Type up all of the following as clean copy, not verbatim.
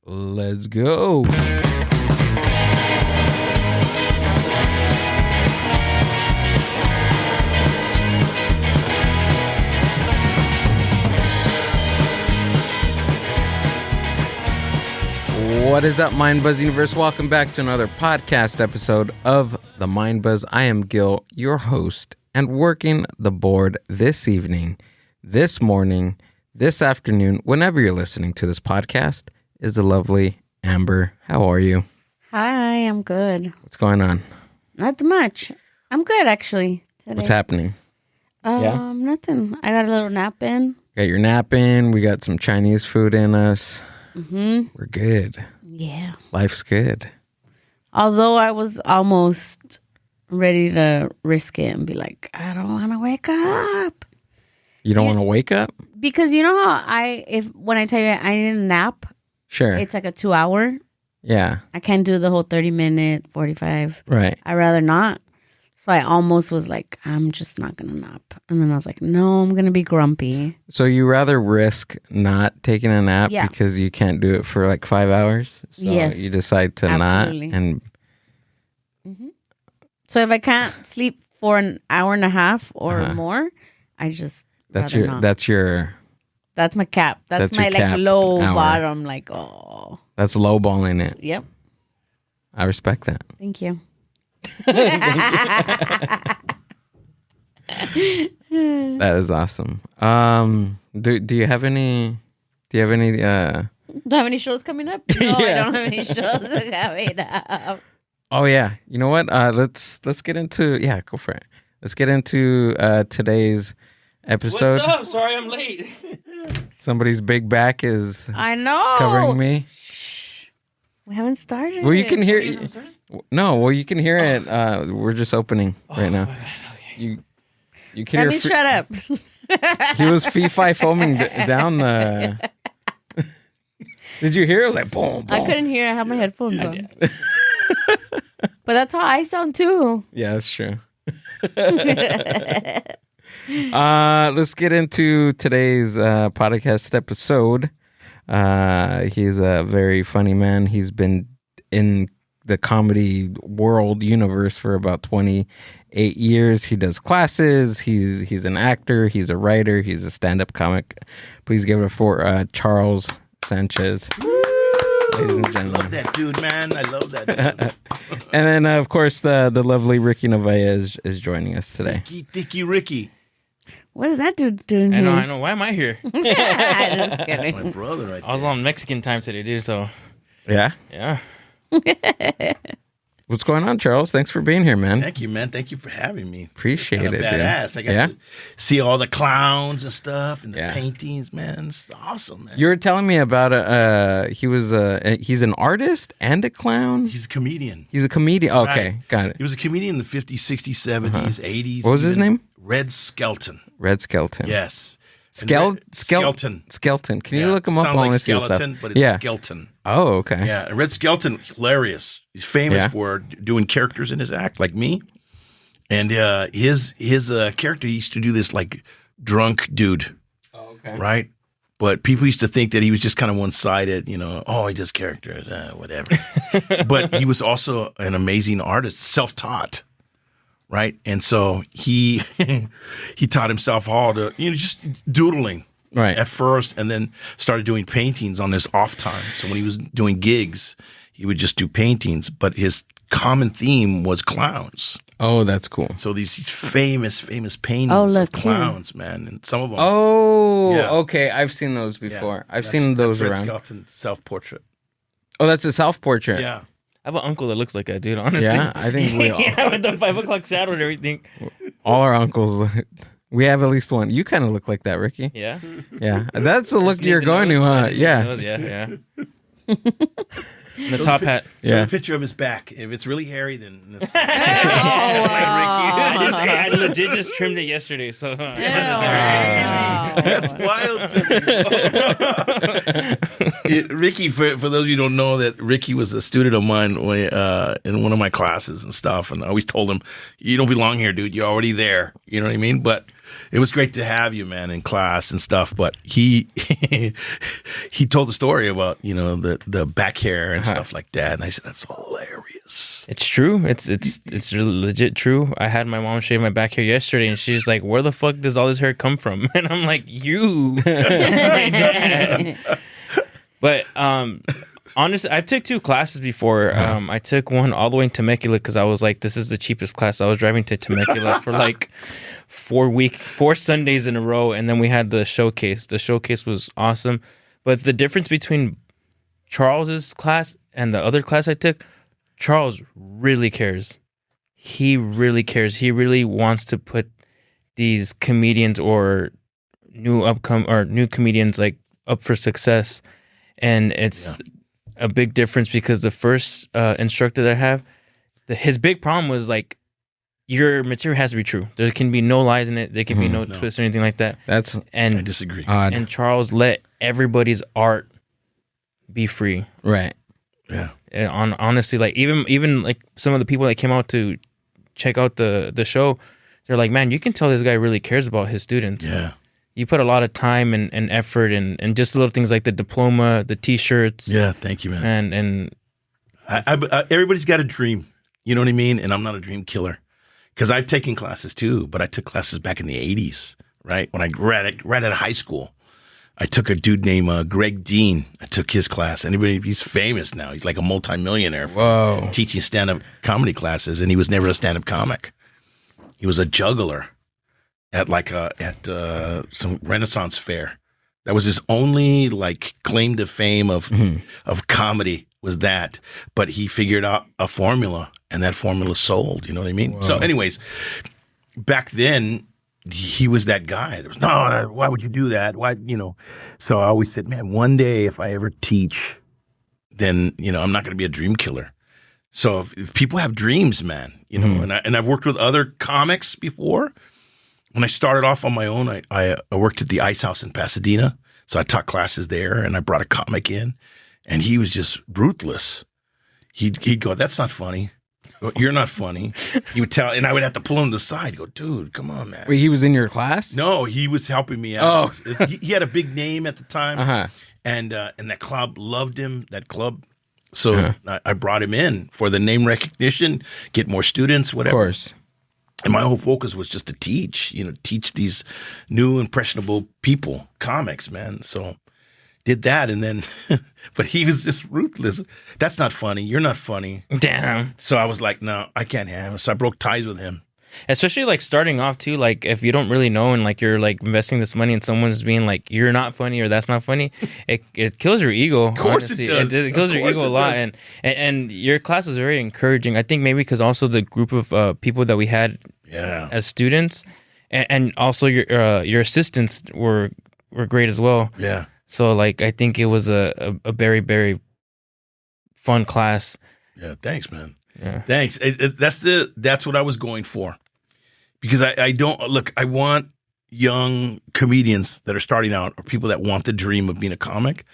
Let's go. What is up, Mind Buzz Universe? Welcome back to another podcast episode of the Mind Buzz. I am Gil, your host, and working the board this evening, this morning, this afternoon, whenever you're listening to this podcast, is the lovely Amber. How are you? Hi, I'm good. What's going on? Not much. I'm good, actually, today. What's happening? Nothing. I got a little nap in. Got your nap in. We got some Chinese food in us. Mm-hmm. We're good. Yeah. Life's good. Although I was almost ready to risk it and be like, I don't want to wake up. You don't want to wake up? Because you know how when I tell you I need a nap, Sure. it's like a 2-hour. Yeah. I can't do the whole 30-minute, 45. Right. I'd rather not. So I almost was like, I'm just not going to nap. And then I was like, no, I'm going to be grumpy. So you rather risk not taking a nap because you can't do it for like 5 hours? So yes. You decide to Absolutely. not? And mm-hmm. So if I can't sleep for an hour and a half or more, I just that's my cap. That's my like low hour. Bottom. Like, oh, that's lowballing it. Yep. I respect that. Thank you. That is awesome. Do you have any do I have any shows coming up? No, I don't have any shows coming up. Oh yeah. You know what? Let's get into go for it. Let's get into today's episode. What's up? Sorry I'm late. Somebody's big back is covering me. Shh. We haven't started. Well, you can hear it. No, well, you can hear it. We're just opening right now. Okay. You can Let hear. Me shut up. He was fee-fi foaming down the. Did you hear it? It was like boom, boom. I couldn't hear. I have my headphones on. But that's how I sound too. Yeah, that's true. Let's get into today's podcast episode. He's a very funny man. He's been in the comedy world universe for about 28 years. He does classes. He's an actor. He's a writer. He's a stand-up comic. Please give it for Charles Sanchez. Ladies and gentlemen. I love that dude, man. I love that dude. And then, of course, the lovely Ricky Novella is joining us today. Thicky Ricky. What is that dude doing here? I know. Why am I here? Just kidding. That's my brother right there. I was on Mexican time today, dude, so... Yeah? Yeah. What's going on, Charles? Thanks for being here, man. Thank you, man. Thank you for having me. Appreciate it, badass. dude. I got to see all the clowns and stuff and the paintings, man. It's awesome, man. You were telling me about he's an artist and a clown? He's a comedian. He's a comedian. Okay, Right. got it. He was a comedian in the 50s, 60s, 70s, 80s. What was his name? Red Skelton. Red Skelton. Yes. Skelton. Skelton. Can you look him up? Sound like skeleton, but it's Skelton. Oh, okay. Yeah, and Red Skelton, hilarious. He's famous for doing characters in his act, like me. And his character, he used to do this like drunk dude. Oh, okay. Right? But people used to think that he was just kind of one-sided, he does characters, whatever. But he was also an amazing artist, self-taught. Right. And so he taught himself all to, just doodling at first, and then started doing paintings on his off time. So when he was doing gigs, he would just do paintings. But his common theme was clowns. Oh, that's cool. So these famous paintings of clowns, man. And some of them. Oh, okay. I've seen those before. I've seen those that's around. Red Skelton's self-portrait. Oh, that's a self-portrait. Yeah. I have an uncle that looks like that, dude, honestly. Yeah, I think we all. Yeah, with the 5 o'clock shadow and everything. All our uncles. We have at least one. You kind of look like that, Ricky. Yeah? Yeah. That's the look you're going to, huh? Yeah. Yeah. The top hat. Show a picture of his back. If it's really hairy, then that's I legit just trimmed it yesterday, so that's wild to me. Ricky, for those of you who don't know, that Ricky was a student of mine in one of my classes and stuff, and I always told him, "You don't belong here, dude. You're already there." You know what I mean? But it was great to have you, man, in class and stuff. But he he told a story about the back hair and stuff like that, and I said that's hilarious. It's true. It's legit true. I had my mom shave my back hair yesterday, and she's like, "Where the fuck does all this hair come from?" And I'm like, "You." My dad. But honestly, I took 2 classes before. I took one all the way in Temecula because I was like, "This is the cheapest class." I was driving to Temecula for like 4 Sundays in a row, and then we had the showcase. The showcase was awesome, but the difference between Charles's class and the other class I took, Charles really cares. He really cares. He really wants to put these comedians or new comedians like up for success, and it's a big difference because the first instructor that I have, his big problem was like, your material has to be true. There can be no lies in it. There can be no twists or anything like that. I disagree. Odd. And Charles let everybody's art be free. Right. Yeah. And honestly, like even like some of the people that came out to check out the show, they're like, man, you can tell this guy really cares about his students. Yeah. You put a lot of time and effort and just little things like the diploma, the T-shirts. Yeah. Thank you, man. And everybody's got a dream. You know what I mean? And I'm not a dream killer. Because I've taken classes too, but I took classes back in the 80s, right? When I right out of high school. I took a dude named Greg Dean. I took his class. He's famous now. He's like a multimillionaire for teaching stand-up comedy classes, and he was never a stand-up comic. He was a juggler at some Renaissance fair. That was his only like claim to fame of comedy was that. But he figured out a formula, and that formula sold. You know what I mean? Whoa. So, anyways, back then he was that guy. There was no, why would you do that? Why, So I always said, man, one day if I ever teach, then I'm not going to be a dream killer. So if people have dreams, man, and I've worked with other comics before. When I started off on my own, I worked at the Ice House in Pasadena. So I taught classes there, and I brought a comic in, and he was just ruthless. He'd go, that's not funny. You're not funny. He would tell, and I would have to pull him to the side. Go, dude, come on, man. Wait, he was in your class? No, he was helping me out. He had a big name at the time, and that club loved him. That club, so I brought him in for the name recognition, get more students, whatever. Of course. And my whole focus was just to teach these new impressionable people, comics, man. So did that, and then, but he was just ruthless. That's not funny. You're not funny. damn. So I was like, no, I can't have him. So I broke ties with him. Especially like starting off too, like if you don't really know and like you're like investing this money and someone's being like, you're not funny or that's not funny, it kills your ego. Of course honestly. it does. It kills your ego a lot. And your class was very encouraging. I think maybe because also the group of people that we had as students and also your assistants were great as well. Yeah. So like I think it was a very, very fun class. Yeah. Thanks, man. Yeah. Thanks. That's what I was going for. Because I want young comedians that are starting out or people that want the dream of being a comic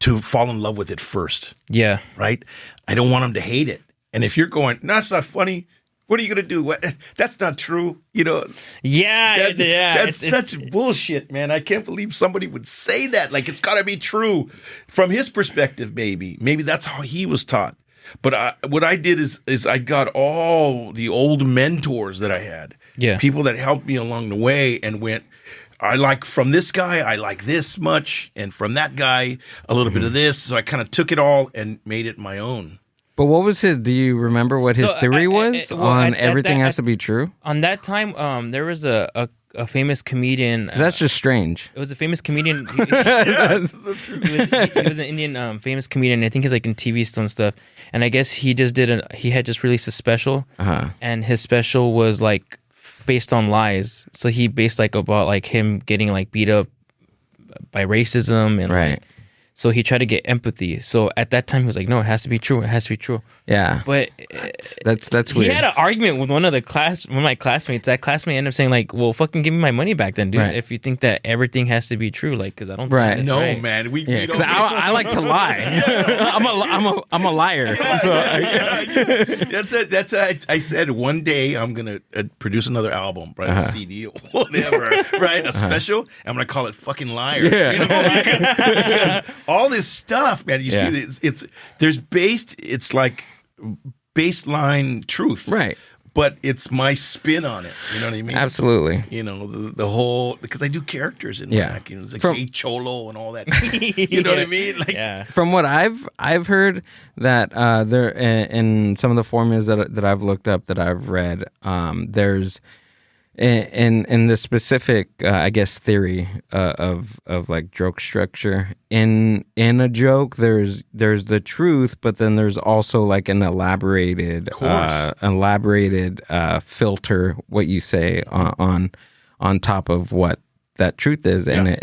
to fall in love with it first. Yeah. Right? I don't want them to hate it. And if you're going, no, it's not funny, what are you going to do? That's not true. Yeah. That's such bullshit, man. I can't believe somebody would say that. Like, it's got to be true from his perspective, maybe. Maybe that's how he was taught. But what I did is I got all the old mentors that I had, people that helped me along the way, and went, I like from this guy, I like this much, and from that guy, a little bit of this. So I kind of took it all and made it my own. But what was do you remember what his theory was on everything has to be true? On that time, there was a famous comedian. That's just strange. It was a famous comedian. He Yeah, was an Indian famous comedian. I think he's like in TV still and stuff. And I guess he had just released a special, and his special was like based on lies. So he based like about like him getting like beat up by racism and right. So he tried to get empathy. So at that time, he was like, no, it has to be true. It has to be true. Yeah. But That's he weird. had an argument with one of my classmates. That classmate ended up saying like, well, fucking give me my money back then, dude. Right. If you think that everything has to be true, like, because I don't think Right. that's No, right. man. We Yeah, because don't. I like to lie. I'm a liar. That's it. That's it. I said one day I'm gonna produce another album, right? A CD or whatever, right? A special. I'm gonna call it "Fucking Liar." Yeah. You know, because all this stuff, man. You Yeah. see, it's like baseline truth, Right. But it's my spin on it. You know what I mean? Absolutely. You know, the whole, because I do characters in Yeah. my act. You know, it's like From- gay cholo and all that. You know what I mean? Like, Yeah. From what I've heard that there in some of the formulas that I've looked up, that I've read, there's in the specific I guess theory of like joke structure, in a joke there's the truth, but then there's also like an elaborated filter, what you say on top of what that truth is. And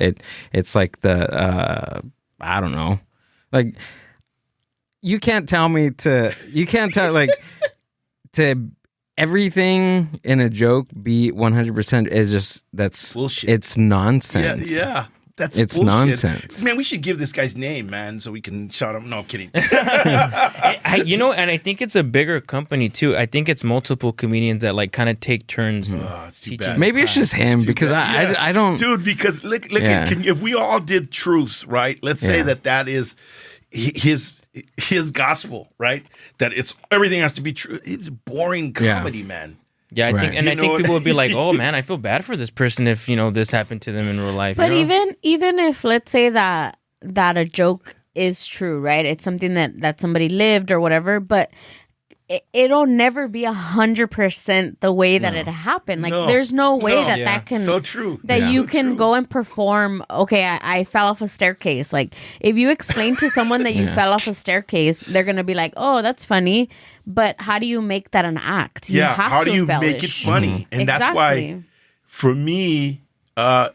it's like the I don't know, like you can't tell like to everything in a joke be 100% is just, that's bullshit. It's nonsense. Yeah. That's It's bullshit. nonsense. Man, we should give this guy's name, man, so we can shout him. No, I'm kidding. And I think it's a bigger company too. I think it's multiple comedians that like kind of take turns. Oh, it's too teaching. bad. Maybe it's just him, Too because bad. I don't. Dude, because look Yeah. if we all did truths, right? Let's say Yeah. that is his gospel, right? That it's everything has to be true. It's boring comedy, man. Yeah, I Right. think, and You I know think what- people would be like, "Oh man, I feel bad for this person if this happened to them in real life." But you know? even if, let's say that a joke is true, right? It's something that somebody lived or whatever, but it'll never be 100% the way that it happened. Like No. there's no way No. that Yeah. that can So true. that you So can true. go and perform. Okay, I fell off a staircase. Like if you explain to someone that you fell off a staircase, they're gonna be like, "Oh, that's funny," but how do you make that an act? You Yeah, have how to do you make it embellish. funny? And that's why, Exactly. for me,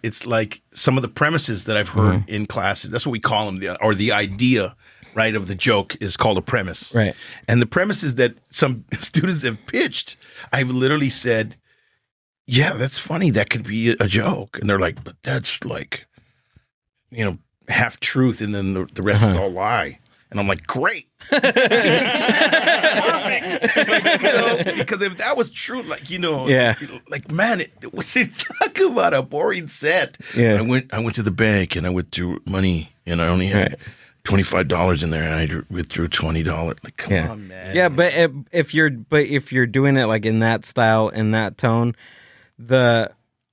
it's like some of the premises that I've heard in classes. That's what we call them, the idea, right, of the joke is called a premise. Right. And the premises that some students have pitched, I've literally said, yeah, that's funny. That could be a joke. And they're like, but that's like, half truth, and then the rest is all lie. And I'm like, great. Perfect. Like, because if that was true, Yeah. like, man, what's he talking about? A boring set. Yeah. I went to the bank and I withdrew money, and I only had $25 in there, and I withdrew $20. Like, come on, man. Yeah, but if you're doing it like in that style, in that tone,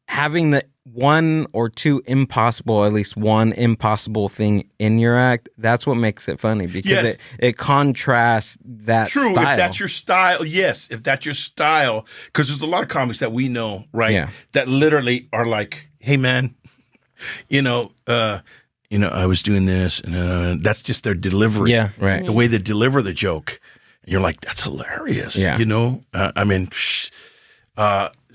having the one or two impossible, at least one impossible thing in your act, that's what makes it funny, because Yes. it contrasts that True, style. if that's your style, yes. If that's your style, because there's a lot of comics that we know, right? Yeah. That literally are like, "Hey, man, I was doing this," and that's just their delivery. Yeah. Right. The way they deliver the joke, and you're like, "That's hilarious." Yeah.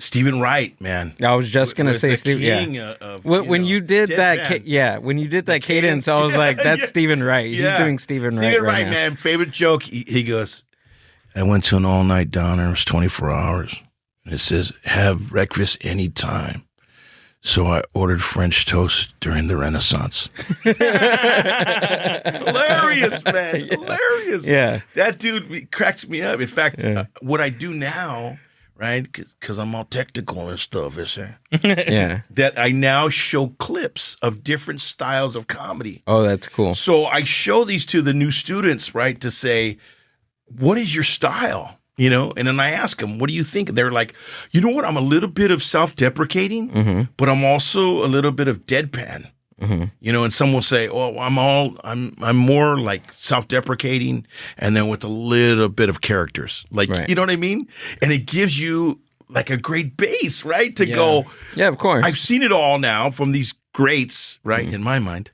Stephen Wright, man. I was just gonna was say, the Steve. king Yeah. of, When you did that, deadpan. when you did that cadence, cadence, I was like, "That's yeah. Stephen Wright. He's Yeah. doing Stephen Wright Stephen right Wright, now." man. Favorite joke. He goes, "I went to an all-night diner. It was 24 hours. And it says, have breakfast anytime. So I ordered French toast during the Renaissance." Hilarious, man. Hilarious. Yeah. That dude cracks me up. In fact, what I do now, right, because I'm all technical and stuff, Yeah. that I now show clips of different styles of comedy. Oh, that's cool. So I show these to the new students, right, to say, what is your style? And then I ask them, what do you think? They're like, you know what? I'm a little bit of self-deprecating, but I'm also a little bit of deadpan. And some will say, oh, I'm more like self-deprecating, and then with a little bit of characters. Like, Right. you know what I mean? And it gives you like a great base, right? To go, Yeah, of course. I've seen it all now from these greats, right, in my mind.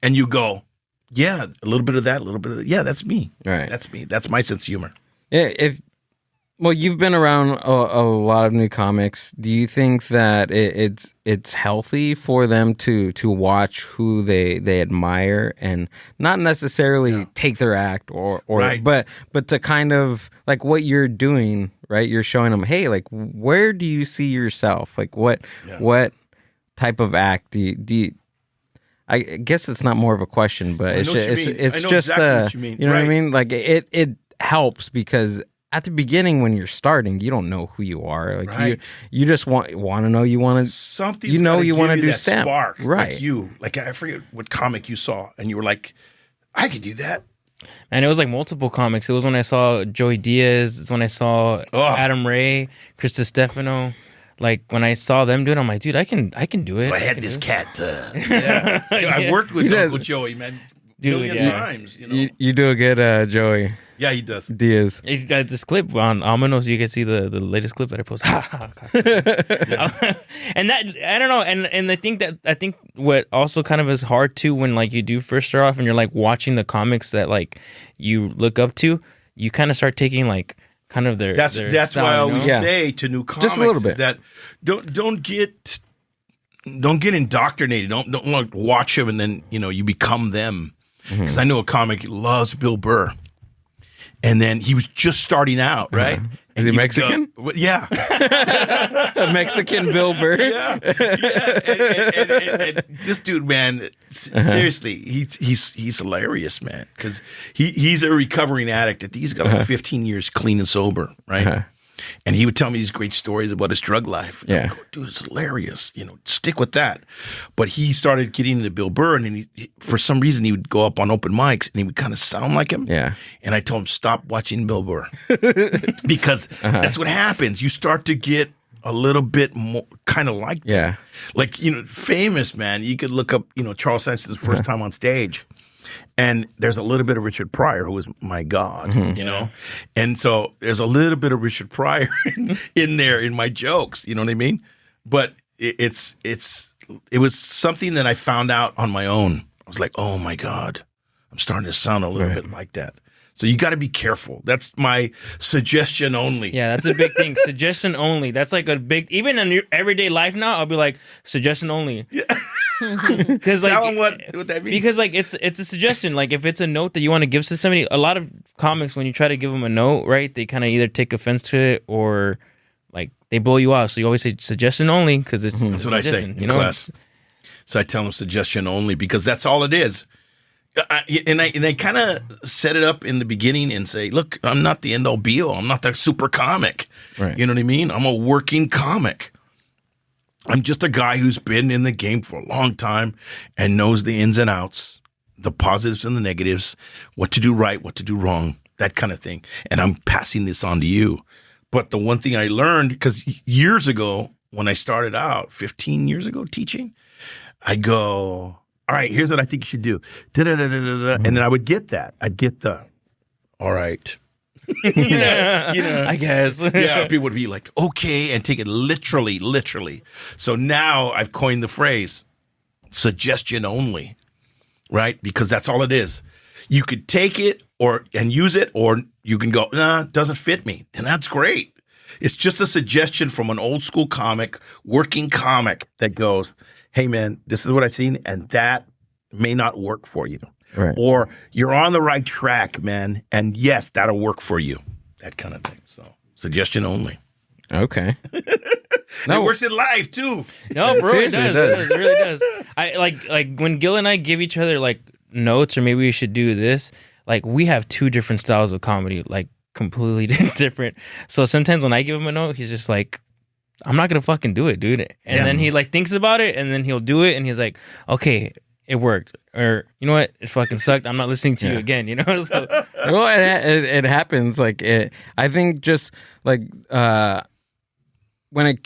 And you go, yeah, a little bit of that, a little bit of that. Yeah, that's me. Right. That's me. That's my sense of humor. Yeah, Well, you've been around a lot of new comics. Do you think that it's healthy for them to watch who they admire and not necessarily take their act or Right. but to kind of like what you're doing, right? You're showing them, hey, like where do you see yourself? Like what type of act do you I guess it's not more of a question, but it's know what you just, mean. it's I know just exactly what you mean. you know what I Right. mean? Like it helps because at the beginning when you're starting, you don't know who you are. Like Right. you just want to know you want to Something's you know gotta you give wanna do that stamp. spark, Right. Like I forget what comic you saw, and you were like, I could do that. And it was like multiple comics. It was when I saw Joey Diaz. It's when I saw Adam Ray, Chris Stefano. Like when I saw them do it, I'm like, dude, I can do it. So I had can this do it. cat. So I worked with He Uncle does. Joey, man, Dude, million yeah. times. You know? You do a good Joey Yeah, he does. Diaz. If you got this clip on Amonos, you can see the latest clip that I posted. And that I don't know, and I think what also kind of is hard too when like you do first start off and you're like watching the comics that like you look up to, you kind of start taking like kind of their That's style, why I you know? always Yeah. say to new comics Just a little bit. is that don't get indoctrinated. Don't like watch them and then you become them. Because I know a comic loves Bill Burr, and then he was just starting out, right? Is And he would Mexican? go- yeah, Mexican Bill Burr. yeah. And this dude, man, seriously, he's hilarious, man. Because he's a recovering addict. I think he's got like 15 years clean and sober, right? And he would tell me these great stories about his drug life. And I would go, dude, it's hilarious. Stick with that. But he started getting into Bill Burr, and then for some reason he would go up on open mics, and he would kind of sound like him. Yeah. And I told him, stop watching Bill Burr. Because that's what happens. You start to get a little bit more kind of like that. Yeah. Like, famous, man. You could look up, Charles Sanchez the first time on stage. And there's a little bit of Richard Pryor, who was my God, And so there's a little bit of Richard Pryor in there in my jokes, you know what I mean? But it was something that I found out on my own. I was like, oh my God, I'm starting to sound a little bit like that. So you got to be careful. That's my suggestion only. Yeah, that's a big thing. Suggestion only. That's like a big, even in your everyday life now, I'll be like, suggestion only. Because like, Tell them what that means. because like it's a suggestion. Like if it's a note that you want to give to somebody, a lot of comics when you try to give them a note, right, they kind of either take offense to it or like they blow you off. So you always say suggestion only because it's That's what I say in class. So I tell them suggestion only because that's all it is. And I kind of set it up in the beginning and say, look, I'm not the end all be all. I'm not that super comic. Right. You know what I mean? I'm a working comic. I'm just a guy who's been in the game for a long time and knows the ins and outs, the positives and the negatives, what to do right, what to do wrong, that kind of thing. And I'm passing this on to you. But the one thing I learned, because years ago, when I started out, 15 years ago teaching, I go, all right, here's what I think you should do. And then I would get that. I'd get the, all right. I guess. Yeah, people would be like, okay, and take it literally. So now I've coined the phrase, suggestion only, right? Because that's all it is. You could take it and use it, or you can go, nah, it doesn't fit me. And that's great. It's just a suggestion from an old school comic, working comic that goes, hey, man, this is what I've seen, and that may not work for you. Right. Or you're on the right track, man, and yes, that'll work for you. That kind of thing. So, suggestion only. Okay. It works in life, too. No, bro, it Seriously, does. it does. It really does. I like when Gil and I give each other like notes or maybe we should do this. Like we have two different styles of comedy, like completely different. So sometimes when I give him a note, he's just like, I'm not gonna fucking do it, dude. And then he like thinks about it, and then he'll do it, and he's like, okay, it worked, or you know what, it fucking sucked. I'm not listening to you again. You know. So, Well, it happens. Like I think just like when it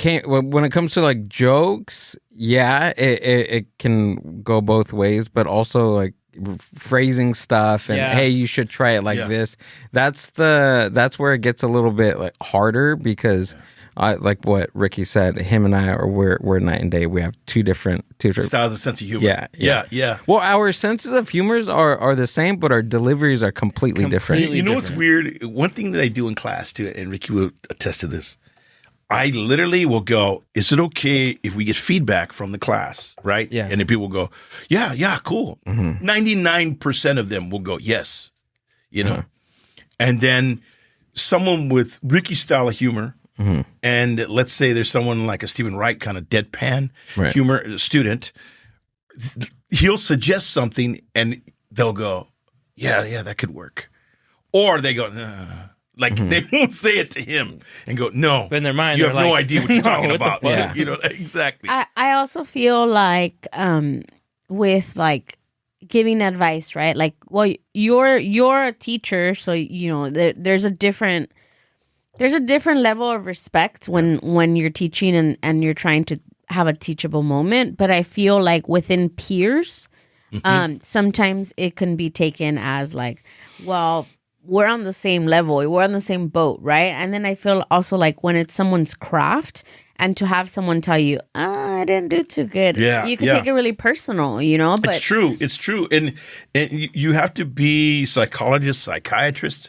comes to like jokes, yeah, it can go both ways, but also like phrasing stuff and hey, you should try it like this. That's where it gets a little bit like harder because like what Ricky said, him and I we're night and day. We have two different styles of sense of humor. Yeah. Well, our senses of humors are the same, but our deliveries are completely different. You know what's weird? One thing that I do in class too, and Ricky will attest to this. I literally will go, is it okay if we get feedback from the class, right? Yeah. And then people will go, yeah, cool. 99% of them will go, yes, you know. And then someone with Ricky's style of humor, and let's say there's someone like a Stephen Wright kind of deadpan humor student, he'll suggest something and they'll go, yeah, that could work. Or they go, nah. Like they won't say it to him and go, no. But in their mind, you have no idea what you're talking about. Yeah. You know, exactly. I also feel like with like giving advice, right? Like, well, you're a teacher, so you know there's a different level of respect when you're teaching and you're trying to have a teachable moment. But I feel like within peers, sometimes it can be taken as like, well, we're on the same level, we're on the same boat, right? And then I feel also like when it's someone's craft, and to have someone tell you, I didn't do too good, you can take it really personal, you know? But it's true. And you have to be psychologist, psychiatrist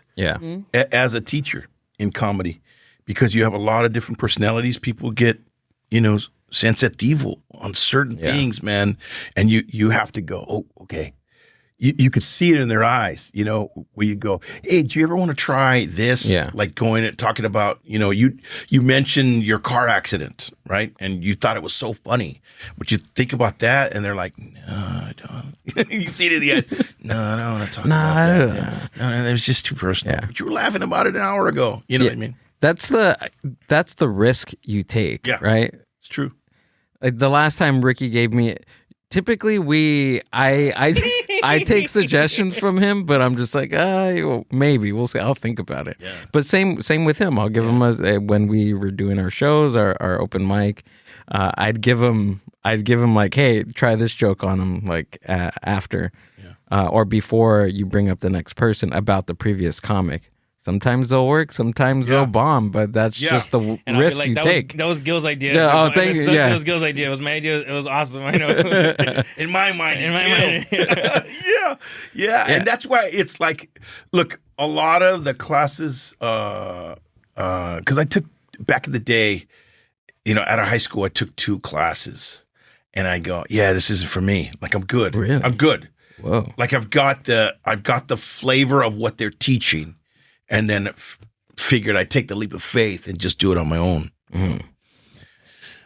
as a teacher in comedy, because you have a lot of different personalities. People get, sensitivo on certain things, man. And you have to go, oh, okay. You could see it in their eyes, where you go, hey, do you ever want to try this? Yeah. Like going and talking about, you mentioned your car accident, right? And you thought it was so funny. But you think about that and they're like, no, I don't. You see it in the eyes. No, I don't want to talk about that. No, it was just too personal. Yeah. But you were laughing about it an hour ago. You know what I mean? That's the risk you take, right? It's true. Like the last time Ricky gave me, typically I take suggestions from him, but I'm just like, maybe we'll see. I'll think about it. Yeah. But same with him. I'll give him when we were doing our shows, our open mic. I'd give him like, hey, try this joke on him, like after, or before you bring up the next person about the previous comic. Sometimes they'll work, sometimes they'll bomb, but that's just the risk like, you take. That was Gil's idea. Yeah, thank you. It was Gil's idea. It was my idea. It was awesome. I know. In my mind. Yeah. And that's why it's like, look, a lot of the classes, because I took, back in the day, out of high school, I took 2 classes. And I go, this isn't for me. Like, I'm good. Really? I'm good. Whoa. Like, I've got the flavor of what they're teaching. And then figured I'd take the leap of faith and just do it on my own.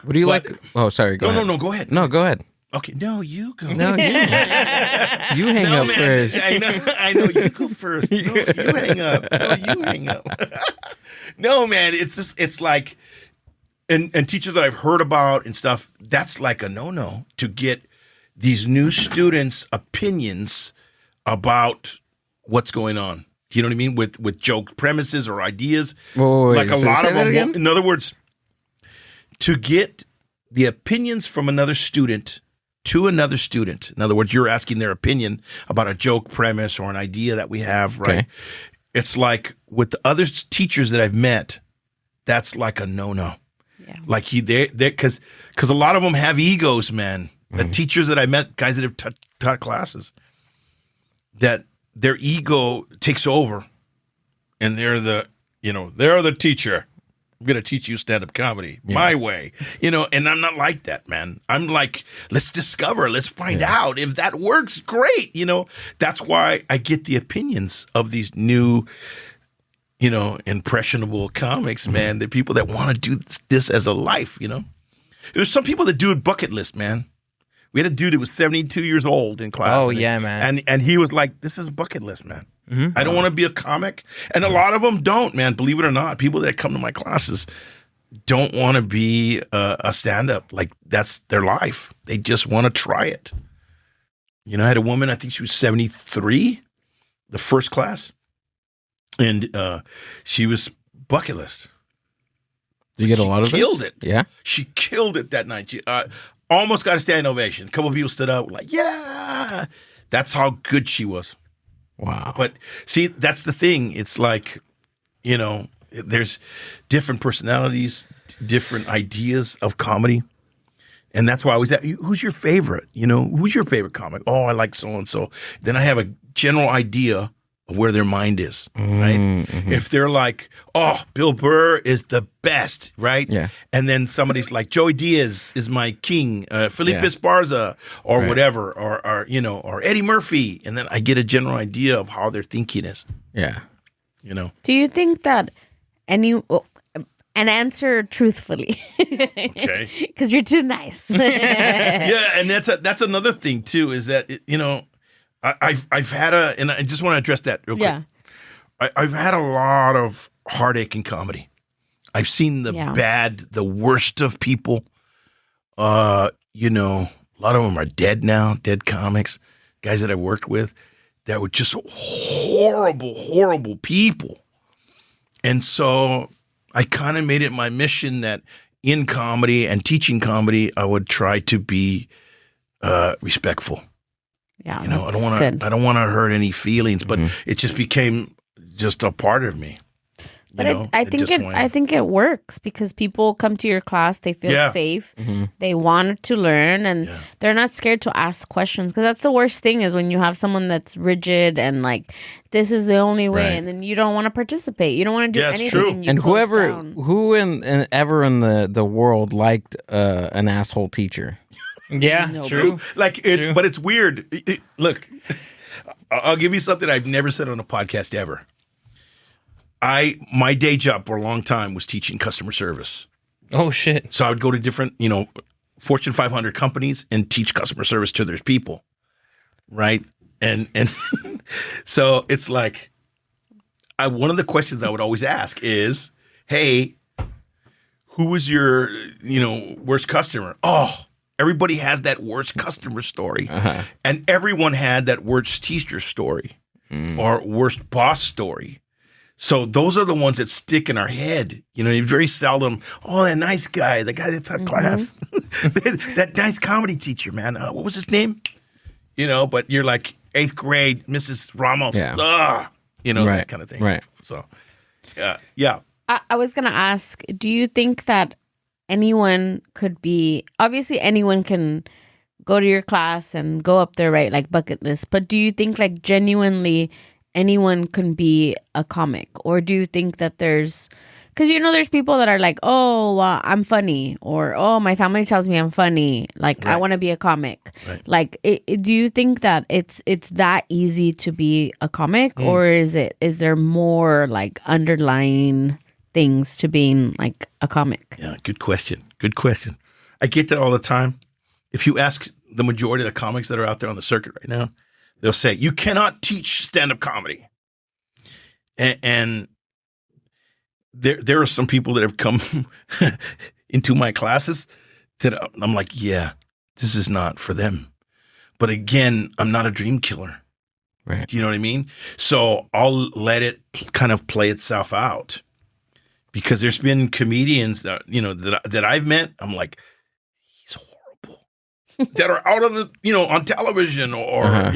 What do you like? Oh, sorry. Go ahead. No, go ahead. No, go ahead. Okay, no, you go. No, you. You hang up man, first. I know. You go first. No, you hang up. No, you hang up. No, man, it's like, and teachers that I've heard about and stuff, that's like a no-no to get these new students' opinions about what's going on. You know what I mean? With joke premises or ideas. Wait, like a lot of them. Again? In other words, to get the opinions from another student to another student. In other words, you're asking their opinion about a joke premise or an idea that we have, right? Okay. It's like with the other teachers that I've met, that's like a no-no. Yeah. Like because a lot of them have egos, man. The teachers that I met, guys that have taught classes, that their ego takes over, and they're the teacher. I'm going to teach you stand-up comedy my way, and I'm not like that, man. I'm like, let's discover, let's find out if that works. Great. That's why I get the opinions of these new, impressionable comics, man. The people that want to do this as a life, There's some people that do it bucket list, man. We had a dude that was 72 years old in class. Oh, yeah, man. And he was like, this is a bucket list, man. I don't want to be a comic. And a lot of them don't, man. Believe it or not, people that come to my classes don't want to be a stand-up. Like, that's their life. They just want to try it. I had a woman, I think she was 73, the first class. And she was bucket list. Did you get a lot of it? She killed it. Yeah? She killed it that night. She almost got a standing ovation. A couple of people stood up, like, yeah. That's how good she was. Wow. But see, that's the thing. It's like, there's different personalities, different ideas of comedy. And that's why I was at, who's your favorite? Who's your favorite comic? Oh, I like so-and-so. Then I have a general idea of where their mind is, right? Mm-hmm. If they're like, oh, Bill Burr is the best, right? Yeah. And then somebody's like, Joey Diaz is my king, Felipe Esparza, or whatever, or Eddie Murphy. And then I get a general idea of how their thinking is. Yeah. Do you think that and answer truthfully. Okay. Because you're too nice. Yeah, and that's another thing too, is that I've had and I just want to address that real quick. Yeah. I've had a lot of heartache in comedy. I've seen the worst of people. A lot of them are dead now, dead comics, guys that I worked with that were just horrible, horrible people. And so I kind of made it my mission that in comedy and teaching comedy, I would try to be respectful. Yeah, I don't want to hurt any feelings, but it just became just a part of me. But I think it works because people come to your class, they feel safe, they want to learn, and they're not scared to ask questions. Because that's the worst thing is when you have someone that's rigid and like this is the only way, and then you don't want to participate, you don't want to do anything. True. And who ever in the world liked an asshole teacher? Yeah, true. True. But it's weird. Look, I'll give you something I've never said on a podcast ever. My day job for a long time was teaching customer service. Oh shit! So I would go to different, Fortune 500 companies and teach customer service to their people, right? And so it's like, one of the questions I would always ask is, "Hey, who was your, worst customer?" Oh, everybody has that worst customer story, and everyone had that worst teacher story or worst boss story. So those are the ones that stick in our head. Very seldom, that nice guy, the guy that taught class, that nice comedy teacher, man. What was his name? But you're like 8th grade, Mrs. Ramos, that kind of thing. Right. So, yeah. I was going to ask, do you think that anyone could be, obviously anyone can go to your class and go up there, right? Like bucket list. But do you think like genuinely anyone can be a comic? Or do you think that there's there's people that are like, oh, I'm funny, or oh, my family tells me I'm funny, like I want to be a comic. Right. Like, do you think that it's that easy to be a comic, or is there more like underlying things to being like a comic? Yeah, good question. I get that all the time. If you ask the majority of the comics that are out there on the circuit right now, they'll say, you cannot teach stand-up comedy. And there are some people that have come into my classes that I'm like, yeah, this is not for them. But again, I'm not a dream killer. Right. Do you know what I mean? So I'll let it kind of play itself out. Because there's been comedians that, that I've met, I'm like, he's horrible. That are out on on television or,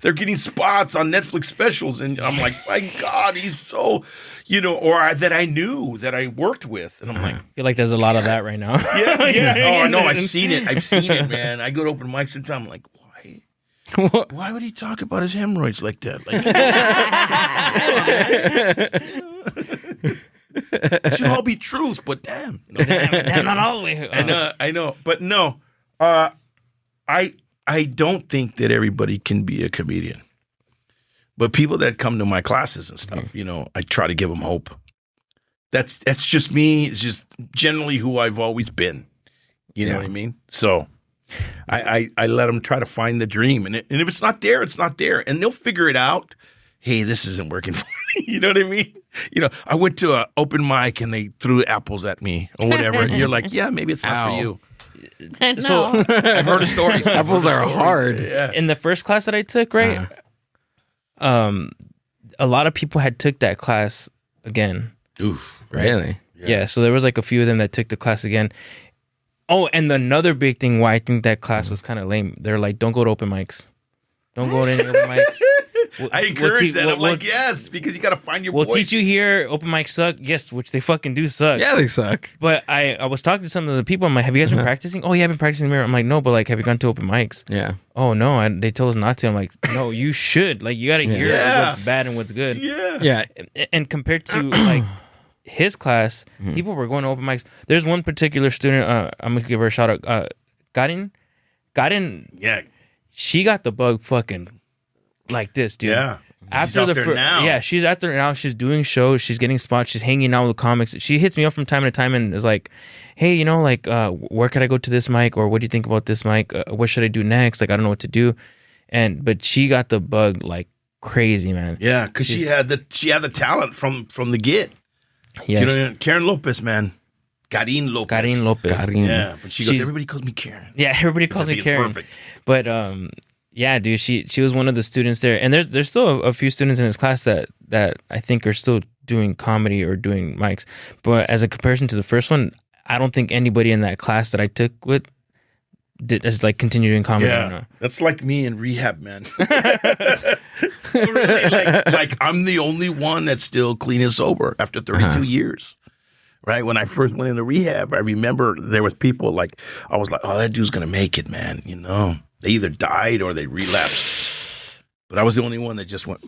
they're getting spots on Netflix specials. And I'm like, my God, he's so, or that I knew, that I worked with. And I'm like, I feel like there's a lot of that right now. Yeah. Oh, no, I've seen it, man. I go to open mics sometimes. I'm like, why? Why would he talk about his hemorrhoids like that? It should all be truth, but damn. No, damn, not all the way. I know. But no, I don't think that everybody can be a comedian. But people that come to my classes and stuff, I try to give them hope. That's just me. It's just generally who I've always been. You know what I mean? So I let them try to find the dream. And if it's not there, it's not there. And they'll figure it out. Hey, this isn't working for me. You know what I mean? I went to an open mic and they threw apples at me or whatever. And you're like, yeah, maybe it's not for you. So I've heard of stories. Apples are hard. Yeah. In the first class that I took, right? A lot of people had took that class again. Oof. Right? Really? Yeah. So there was like a few of them that took the class again. Oh, and another big thing why I think that class was kind of lame. They're like, don't go to open mics. Don't go to any open mics. I encourage that. I'm like, yes, because you got to find your We'll voice. teach you here. Open mics suck. Yes, which they fucking do suck. Yeah, they suck. But I was talking to some of the people. I'm like, have you guys been practicing? Oh, yeah, I've been practicing the mirror. I'm like, no, but like, have you gone to open mics? Yeah. Oh, no, they told us not to. I'm like, no, you should. Like, you got to hear what's bad and what's good. Yeah. Yeah. And compared to like his class, people were going to open mics. There's one particular student, I'm going to give her a shout out. Garin, Yeah. she got the bug fucking like this, dude. Yeah. After She's out there now. Yeah, she's out there now. She's doing shows. She's getting spots. She's hanging out with the comics. She hits me up from time to time and is like, "Hey, you know, like, where could I go to this mic? Or what do you think about this mic? What should I do next? Like, I don't know what to do." But she got the bug like crazy, man. Yeah, because she had the talent from the get. Yeah, You know, Karen Lopez, man. Karin Lopez. Karin Lopez. Karin. Yeah, but she goes, everybody calls me Karen. Yeah, everybody calls me Karen. Perfect. But yeah, dude, she was one of the students there, and there's still a few students in his class that I think are still doing comedy or doing mics. But as a comparison to the first one, I don't think anybody in that class that I took with is like continuing comedy. Yeah, that's like me in rehab, man. Really, like I'm the only one that's still clean and sober after 32 years. Right when I first went into rehab, I remember there was people like I was like, "Oh, that dude's gonna make it, man." You know, they either died or they relapsed. But I was the only one that just went.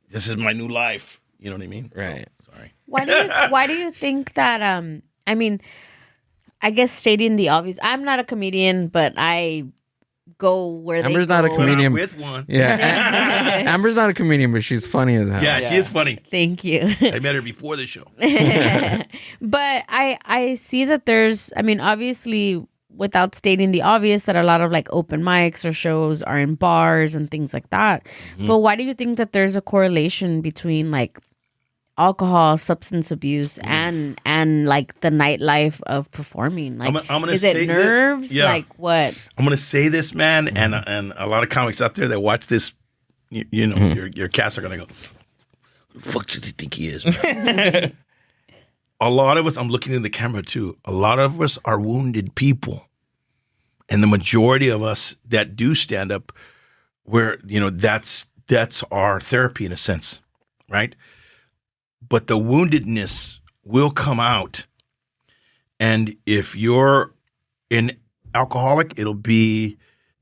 This is my new life. You know what I mean? Right. So, sorry. Why do you think that? I mean, I guess stating the obvious. I'm not a comedian, but I go where Amber's they not a go. comedian. I'm with one. Yeah. Amber's not a comedian, but she's funny as hell. Yeah, she is funny. Thank you. I met her before the show. But I see that there's, I mean, obviously, without stating the obvious, that a lot of like open mics or shows are in bars and things like that. But why do you think that there's a correlation between like alcohol, substance abuse, and like the nightlife of performing? Like, I'm gonna is say it nerves? yeah. Like what? I'm gonna say this, man, and a lot of comics out there that watch this, you know, your cast are gonna go, "Who the fuck does he think he is?" man?" A lot of us, I'm looking in the camera too. A lot of us are wounded people, and the majority of us that do stand up, where that's our therapy in a sense, right? But the woundedness will come out, and if you're an alcoholic, it'll be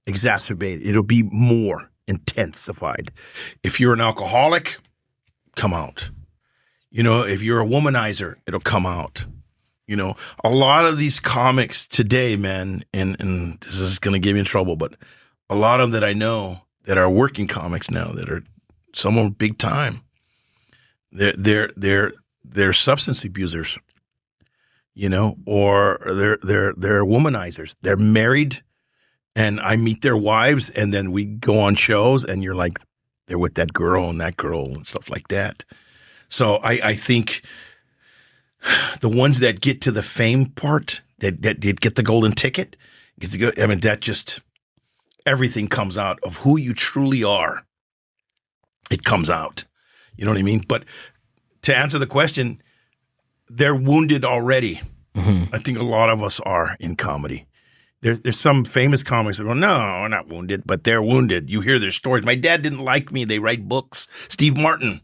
exacerbated. It'll be more intensified. If you're an alcoholic, come out. You know, if you're a womanizer, it'll come out. You know, a lot of these comics today, man, and this is going to get me in trouble, but a lot of them that I know that are working comics now, that are some are big time, they're substance abusers. You know, or they're womanizers. They're married, and I meet their wives, and then we go on shows, and you're like, they're with that girl and stuff like that. So I think the ones that get to the fame part, that get the golden ticket, get to go. I mean, that just everything comes out of who you truly are. It comes out. You know what I mean? But to answer the question, they're wounded already. I think a lot of us are in comedy. There's some famous comics that go, "No, we're not wounded," but they're wounded. You hear their stories. My dad didn't like me. They write books. Steve Martin,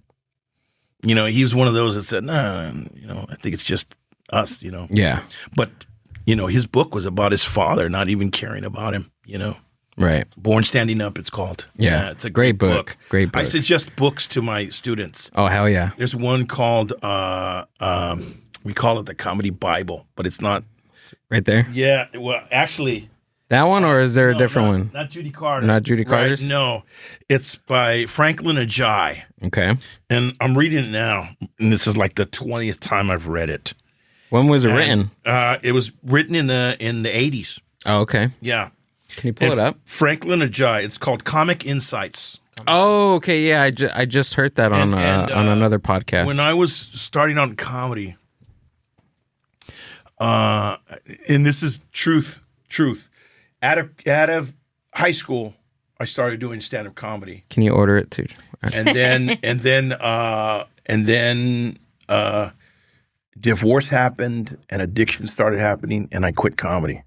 you know, he was one of those that said, "No, you know, I think it's just us," you know. Yeah. But, you know, his book was about his father not even caring about him, you know. Right. Born Standing Up, it's called. Yeah. It's a Great great book. Great book. I suggest books to my students. Oh, hell yeah. There's one called, we call it the Comedy Bible, but it's not. Right there. Yeah, well, actually. That one, or is there a No, different one? Not Judy Carter. Not Judy Right, Carter's? no. It's by Franklin Ajayi. Okay. And I'm reading it now. And this is like the 20th time I've read it. When was it written? It was written in the 80s. Oh, okay. Yeah. Can you pull it up? Franklin Ajayi. It's called Comic Insights. Oh, okay. Yeah, I just heard that on another podcast. When I was starting on comedy, and this is truth. Out of high school, I started doing stand-up comedy, Can you order it too? and then divorce happened, and addiction started happening, and I quit comedy,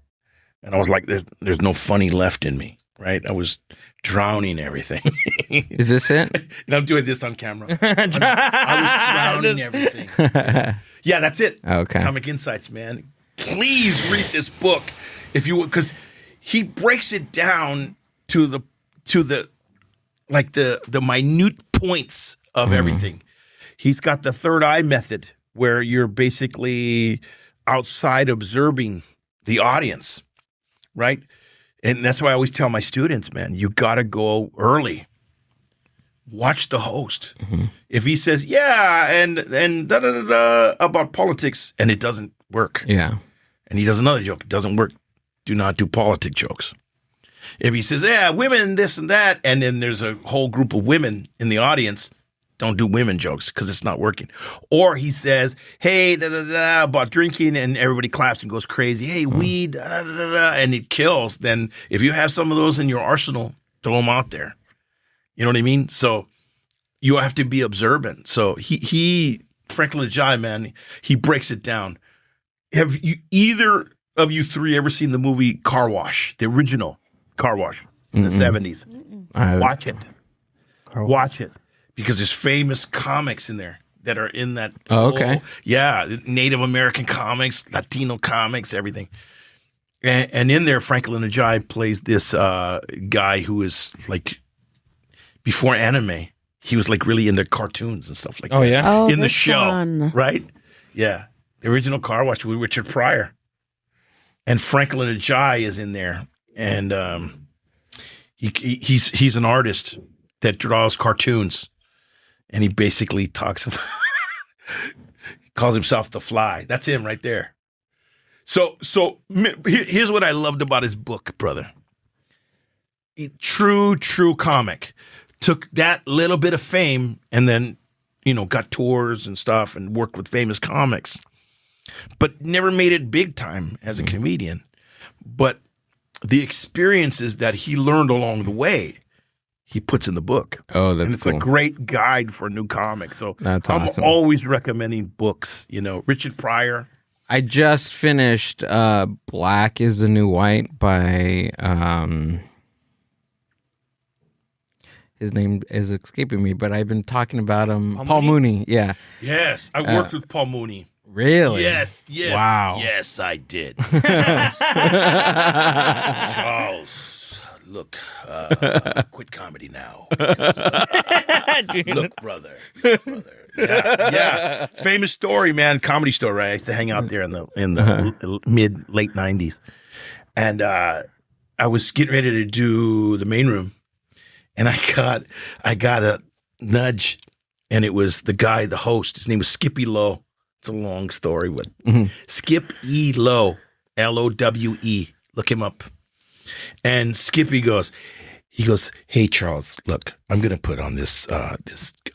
and I was like, "There's no funny left in me." right? I was drowning everything. Is this it? And I'm doing this on camera. I was drowning everything. Yeah, that's it. Okay. Comic Insights, man. Please read this book if you would, because he breaks it down to the minute points of everything. He's got the third eye method where you're basically outside observing the audience, right? And that's why I always tell my students, man, you got to go early. Watch the host. If he says, yeah, and da da da da about politics, and it doesn't work. Yeah. And he does another joke, it doesn't work. Do not do politic jokes. If he says, yeah, women, this and that, and then there's a whole group of women in the audience, don't do women jokes because it's not working. Or he says, hey, da da da about drinking, and everybody claps and goes crazy. Hey, weed, da da da da, and it kills. Then if you have some of those in your arsenal, throw them out there. You know what I mean? So you have to be observant. So he Franklin Ajay, man, he breaks it down. Have you either of you three ever seen the movie Car Wash, the original Car Wash in the 70s? Watch it. Watch it. Because there's famous comics in there that are in that. Oh, okay. Native American comics, Latino comics, everything. And in there, Franklin Ajay plays this guy who is like, before anime, he was like really into cartoons and stuff like that. Oh, yeah? In the this show, one. right? Yeah. The original Car Wash with Richard Pryor. And Franklin Ajay is in there. And he's an artist that draws cartoons. And he basically talks about, calls himself the Fly. That's him right there. So here's what I loved about his book, brother. True comic. Took that little bit of fame and then, got tours and stuff and worked with famous comics. But never made it big time as a comedian. But the experiences that he learned along the way, he puts in the book. Oh, that's and it's cool. a great guide for a new comic. So That's I'm awesome. always recommending books. Richard Pryor. I just finished Black is the New White by his name is escaping me, but I've been talking about him. Paul Mooney. Yeah. Yes, I worked with Paul Mooney. Really? Yes. Wow. Yes, I did. Charles, look, quit comedy now. Because, look, brother. Yeah. Famous story, man. Comedy store, right? I used to hang out there in the late 90s. And I was getting ready to do the main room. And I got a nudge. And it was the guy, the host. His name was Skippy Lowe. It's a long story, but Skip E. Lowe, Lowe. Look him up. And Skippy goes, hey, Charles, look, I'm going to put on this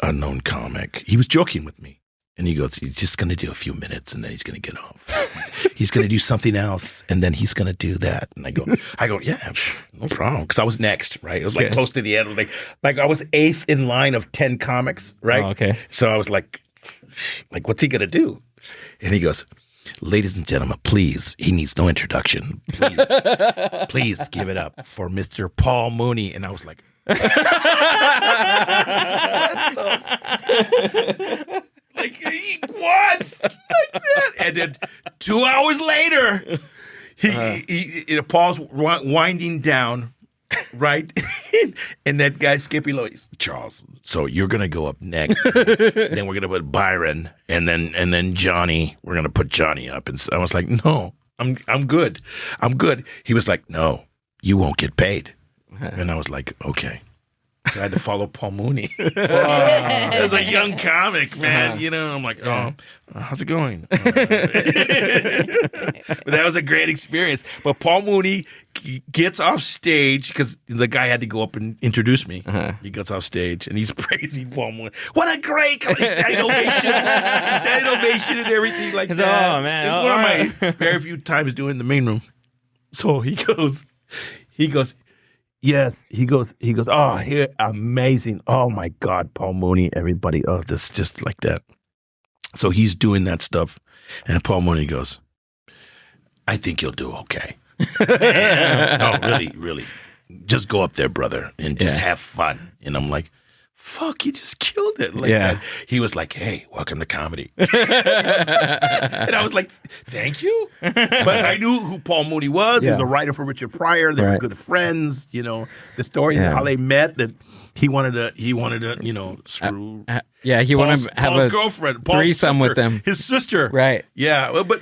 unknown comic. He was joking with me. And he goes, he's just going to do a few minutes and then he's going to get off. He's going to do something else and then he's going to do that. And I go, yeah, no problem. Because I was next, right? It was like close to the end. Like I was 8th in line of 10 comics, right? Oh, okay. So I was like, what's he going to do? And he goes, ladies and gentlemen, please, he needs no introduction. Please give it up for Mr. Paul Mooney. And I was like, what the what? Like that. And then 2 hours later, Paul's winding down, right? And that guy, Skippy Lowe, Charles, so you're going to go up next. Then we're going to put Byron, and then Johnny. We're going to put Johnny up. And so I was like, no, I'm good. He was like, no, you won't get paid. And I was like, okay. I had to follow Paul Mooney. As a young comic, man, I'm like, oh, how's it going? But that was a great experience. But Paul Mooney gets off stage because the guy had to go up and introduce me. He gets off stage and he's praising Paul Mooney. What a great standing ovation and everything like that. Oh, man. It's one of my very few times doing the main room. So he goes. Yes, he goes, oh, here, amazing. Oh, my God, Paul Mooney, everybody. Oh, this just like that. So he's doing that stuff. And Paul Mooney goes, I think you'll do okay. No, really, just go up there, brother, and just Yeah. have fun. And I'm like, fuck, you just killed it. Like Yeah. that. He was like, hey, welcome to comedy. And I was like, thank you. But I knew who Paul Mooney was. He was Yeah. a writer for Richard Pryor. They were Right. good friends. You know, the story Yeah. of how they met, that he wanted to, you know, screw Yeah, he wanted to have Paul's a girlfriend, Paul's threesome sister, with them. his sister. Right. Yeah, well, but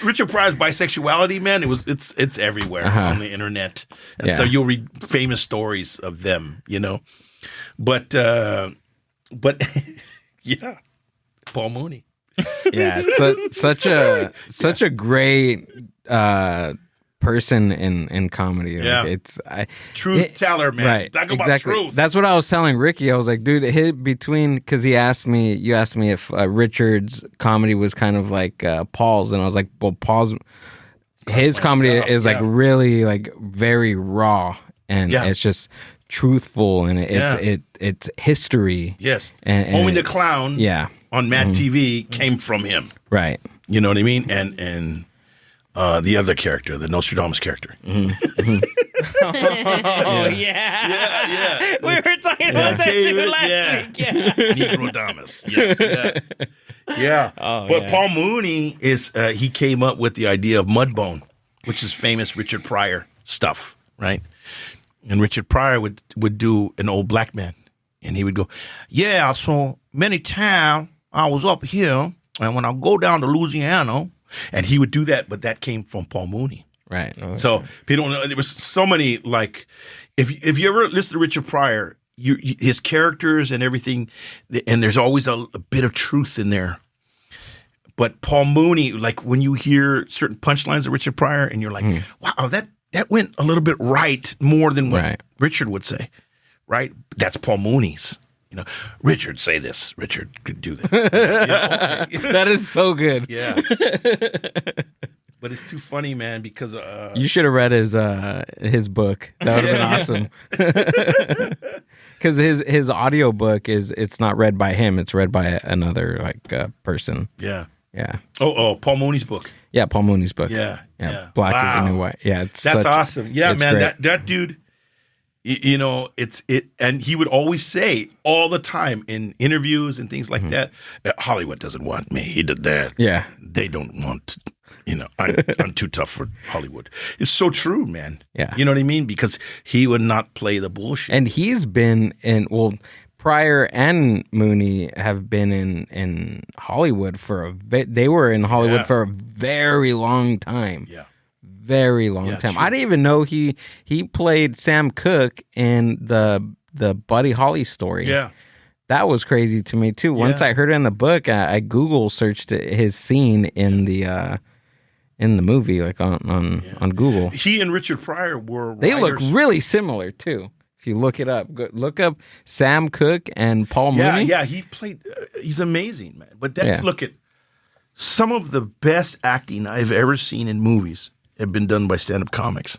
Richard Pryor's bisexuality, man, it's everywhere on the internet, and so Yeah. you'll read famous stories of them, you know. But yeah, Paul Mooney. Yeah, such a great person in comedy. Yeah. Like, Truth teller, man. Right, Talk about exactly. truth. That's what I was telling Ricky. I was like, dude, because you asked me if Richard's comedy was kind of like Paul's, and I was like, well, his comedy myself, is like yeah. really like very raw, and Yeah. it's just truthful, and it's history. Yes. And Homie the Clown Yeah, on Mad TV came from him. right. You know what I mean? And the other character, the Nostradamus character. Oh yeah. Yeah. We were talking about that too last week. Yeah. Negrodamus. Yeah. Yeah. Oh, But yeah. Paul Mooney he came up with the idea of Mudbone, which is famous Richard Pryor stuff, right? And Richard Pryor would do an old black man, and he would go, yeah, so many times I was up here, and when I go down to Louisiana, and he would do that, but that came from Paul Mooney. Right. So people don't know, there was so many, like, if you ever listen to Richard Pryor, his characters and everything, and there's always a bit of truth in there. But Paul Mooney, like when you hear certain punchlines of Richard Pryor, and you're like, wow, that went a little bit right more than what Right. Richard would say, right? That's Paul Mooney's. You know, Richard, say this. Richard could do this. You know, okay. That is so good. Yeah. But it's too funny, man, because You should have read his book. That would have been awesome. Because his audio book it's not read by him. It's read by another person. yeah. Yeah. Oh, Paul Mooney's book. Yeah, Paul Mooney's book. Yeah, yeah. Black is Wow. the New White. Yeah, That's awesome. Yeah, it's man. great. That dude, you know, and he would always say all the time in interviews and things like that, Hollywood doesn't want me. He did that. Yeah. They don't want, I'm too tough for Hollywood. It's so true, man. Yeah. You know what I mean? Because he would not play the bullshit. And he's been Pryor and Mooney have been in Hollywood they were in Hollywood Yeah. for a very long time. yeah. Very long Yeah, time. true. I didn't even know he played Sam Cooke in the Buddy Holly story. Yeah. That was crazy to me too. Once Yeah. I heard it in the book, I Google searched his scene in the movie, like on Google. He and Richard Pryor were They look writers. really similar too. If you look it up, look up Sam Cooke and Paul Mooney. Yeah, he played. He's amazing, man. But that's Yeah. look at some of the best acting I've ever seen in movies have been done by stand-up comics.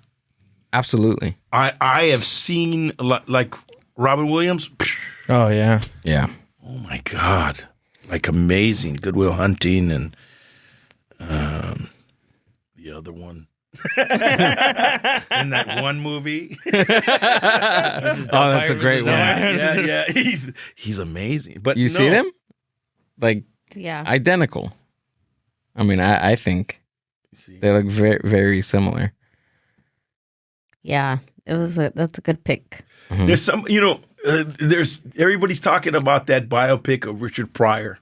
Absolutely. I have seen like Robin Williams. Oh yeah. Yeah. Oh my God, like amazing. Good Will Hunting and the other one. In that one movie. That's a great one. Yeah. He's amazing. But You see them? Like Yeah. identical. I mean, I think they look very, very similar. Yeah. That's a good pick. There's some, there's everybody's talking about that biopic of Richard Pryor,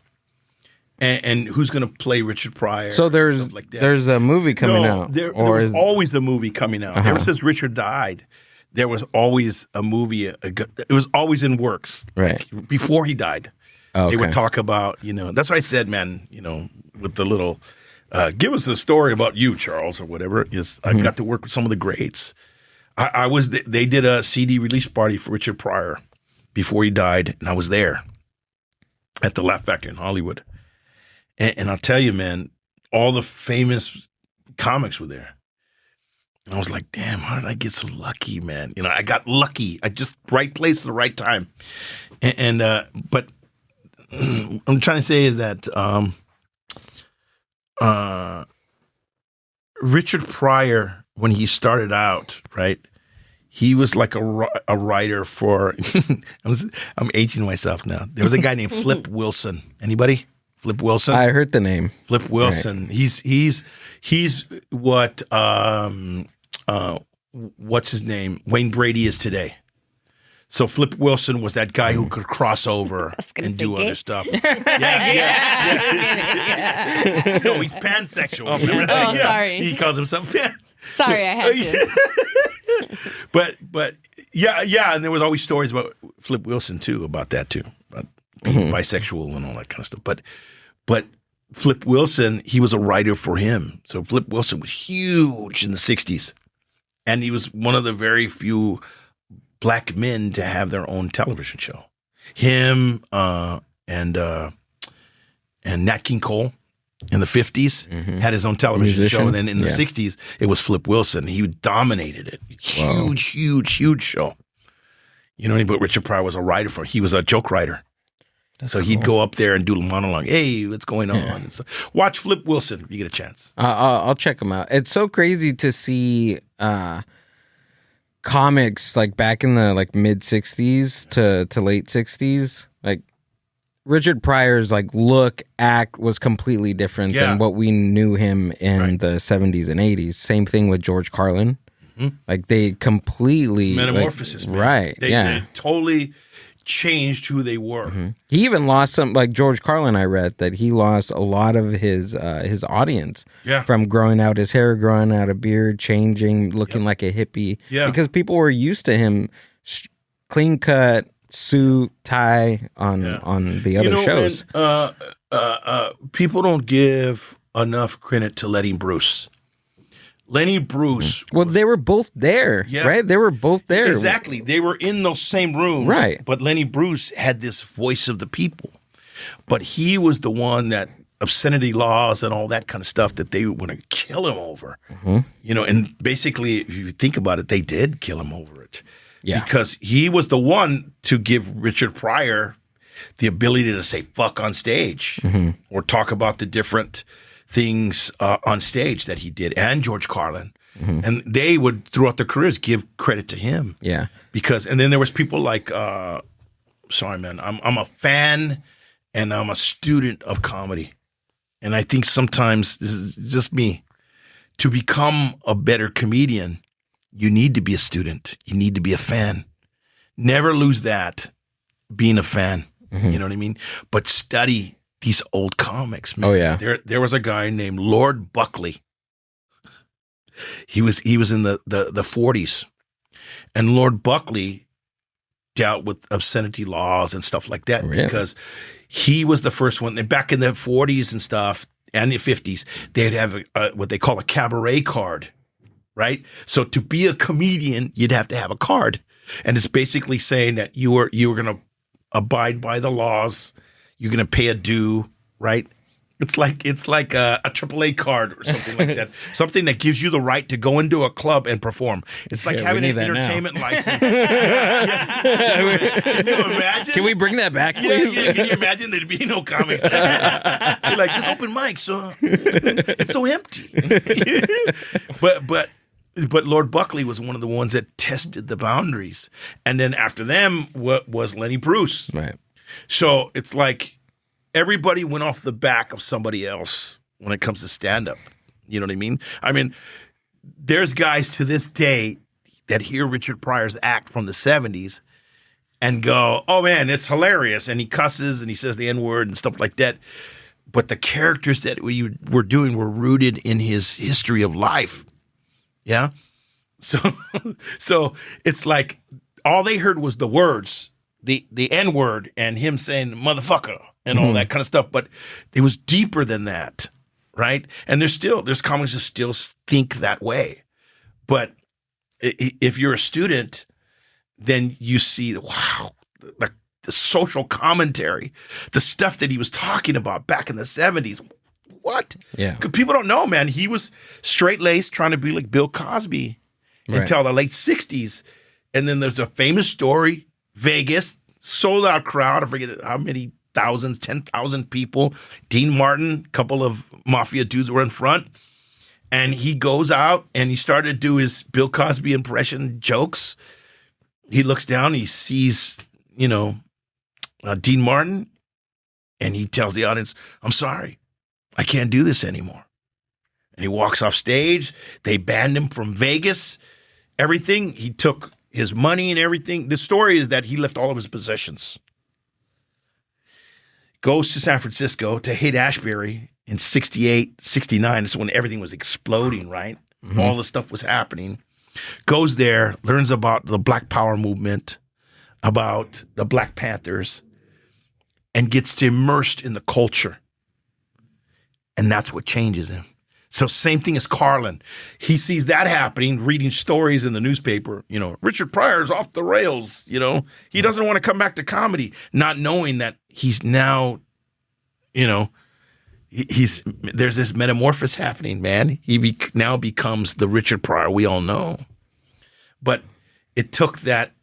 and who's going to play Richard Pryor. So and there's stuff like that. there's a movie coming out, There or was always a movie coming out. Uh-huh. Ever since Richard died, there was always a movie. It was always in works. Right. Like, before he died, Oh, they okay. would talk about. That's why I said, man. With the little, give us the story about you, Charles, or whatever. I got to work with some of the greats. They did a CD release party for Richard Pryor before he died, and I was there at the Laugh Factory in Hollywood. And I'll tell you, man, all the famous comics were there. And I was like, damn, how did I get so lucky, man? I got lucky. I just right place at the right time. But I'm trying to say is that Richard Pryor, when he started out, right, he was like a writer for. I'm aging myself now. There was a guy named Flip Wilson. Anybody? Flip Wilson. I heard the name. Flip Wilson. Right. He's what what's his name? Wayne Brady is today. So Flip Wilson was that guy who could cross over and do other stuff. Yeah. No, he's pansexual. Oh, sorry. He calls himself pan. Sorry, I had to. But yeah, and there was always stories about Flip Wilson too, about that too, about being bisexual and all that kind of stuff. But Flip Wilson, he was a writer for him. So Flip Wilson was huge in the 60s. And he was one of the very few black men to have their own television show. Him and Nat King Cole in the 50s had his own television show. And then in the 60s, it was Flip Wilson. He dominated it. Huge show. You know, but Richard Pryor was a writer for, he was a joke writer. So he'd go up there and do a monologue. Hey, what's going on? And so, watch Flip Wilson if you get a chance. I'll check him out. It's so crazy to see comics like back in the like mid 60s to late 60s. Like Richard Pryor's like look, act was completely different than what we knew him in the 70s and 80s. Same thing with George Carlin. Like they completely metamorphosis, man. Right? They totally changed who they were. He even lost some, like George Carlin. I read that he lost a lot of his audience from growing out his hair, growing out a beard, changing, looking like a hippie. Because people were used to him clean cut, suit, tie on the other shows. People don't give enough credit to Lenny Bruce. Lenny Bruce. Well, they were both there, right? They were both there. Exactly. They were in those same rooms. Right. But Lenny Bruce had this voice of the people. But he was the one that obscenity laws and all that kind of stuff that they want to kill him over. You know, and basically, if you think about it, they did kill him over it. Yeah. Because he was the one to give Richard Pryor the ability to say fuck on stage or talk about the different things on stage that he did, and George Carlin. And they would, throughout their careers, give credit to him. Yeah. Because, and then there was people like, sorry, man, I'm a fan and I'm a student of comedy. And I think sometimes, this is just me, to become a better comedian, you need to be a student. You need to be a fan. Never lose that, being a fan. You know what I mean? But study these old comics, man. Oh yeah. There was a guy named Lord Buckley. He was in the 40s. And Lord Buckley dealt with obscenity laws and stuff like that because he was the first one. And back in the 40s and stuff and the 50s, they'd have what they call a cabaret card, right? So to be a comedian, you'd have to have a card. And it's basically saying that you were going to abide by the laws. You're going to pay a due, right? It's like a AAA card or something like that. Something that gives you the right to go into a club and perform. It's like having an entertainment license. Can you imagine? Can we bring that back, please? Yeah. Can you imagine there'd be no comics? You're like, this open mic, so it's so empty. But Lord Buckley was one of the ones that tested the boundaries. And then after them was Lenny Bruce. Right. So it's like everybody went off the back of somebody else when it comes to stand-up. You know what I mean? I mean, there's guys to this day that hear Richard Pryor's act from the 70s and go, oh, man, it's hilarious. And he cusses and he says the N-word and stuff like that. But the characters that we were doing were rooted in his history of life. Yeah? So it's like all they heard was the words, the N-word and him saying motherfucker and all that kind of stuff. But it was deeper than that, right? And there's comics that still think that way. But if you're a student, then you see, wow, the social commentary, the stuff that he was talking about back in the 70s. What? Yeah. Because people don't know, man. He was straight-laced trying to be like Bill Cosby until the late 60s. And then there's a famous story, Vegas, sold-out crowd. I forget how many thousands, 10,000 people. Dean Martin, a couple of mafia dudes were in front. And he goes out and he started to do his Bill Cosby impression jokes. He looks down, he sees, Dean Martin, and he tells the audience, "I'm sorry, I can't do this anymore." And he walks off stage. They banned him from Vegas, everything. He took his money and everything. The story is that he left all of his possessions. Goes to San Francisco to Haight-Ashbury in 68, 69. That's when everything was exploding, right? Mm-hmm. All the stuff was happening. Goes there, learns about the Black Power movement, about the Black Panthers, and gets immersed in the culture. And that's what changes him. So same thing as Carlin. He sees that happening, reading stories in the newspaper. Richard Pryor's off the rails. He doesn't want to come back to comedy, not knowing that he's now, there's this metamorphosis happening, man. He now becomes the Richard Pryor we all know. But it took that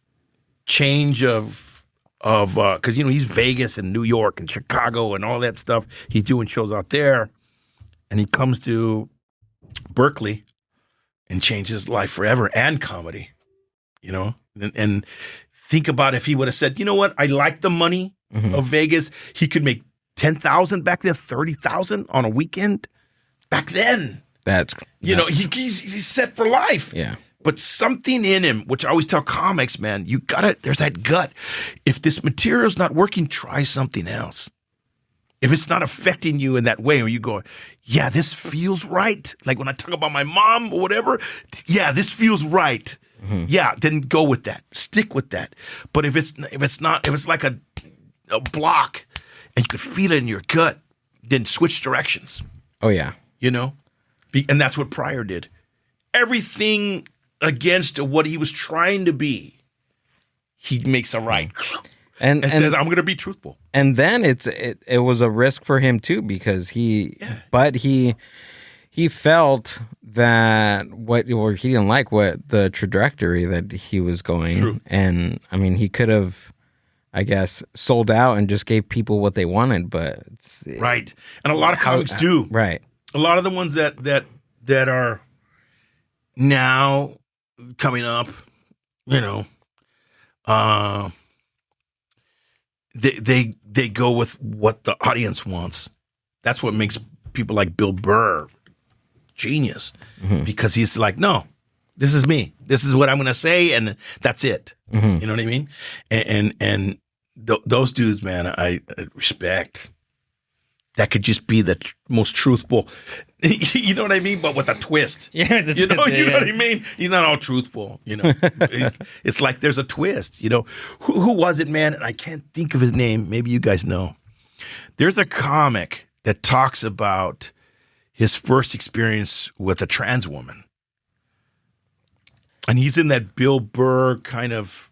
change of because he's Vegas and New York and Chicago and all that stuff. He's doing shows out there. And he comes to Berkeley and changes his life forever and comedy, And think about if he would have said, you know what, I like the money of Vegas. He could make $10,000 back then, $30,000 on a weekend back then. That's he's set for life. Yeah. But something in him, which I always tell comics, man, there's that gut. If this material's not working, try something else. If it's not affecting you in that way, or you go, yeah, this feels right. Like when I talk about my mom or whatever, yeah, this feels right. Mm-hmm. Yeah, then go with that. Stick with that. But if it's like a block and you could feel it in your gut, then switch directions. Oh yeah. And that's what Pryor did. Everything against what he was trying to be, he makes a right. And says, "I'm going to be truthful." And then it was a risk for him too, because he felt that he didn't like what the trajectory that he was going. True. And I mean, he could have, I guess, sold out and just gave people what they wanted, but right. And a lot of comics do. Right. A lot of the ones that are now coming up, They go with what the audience wants. That's what makes people like Bill Burr genius, because he's like, no, this is me. This is what I'm going to say, and that's it. Mm-hmm. You know what I mean? And those dudes, man, I respect. That could just be the most truthful. You know what I mean? But with a twist. Yeah, you know what I mean? He's not all truthful. It's like there's a twist. Who was it, man? And I can't think of his name. Maybe you guys know. There's a comic that talks about his first experience with a trans woman, and he's in that Bill Burr kind of.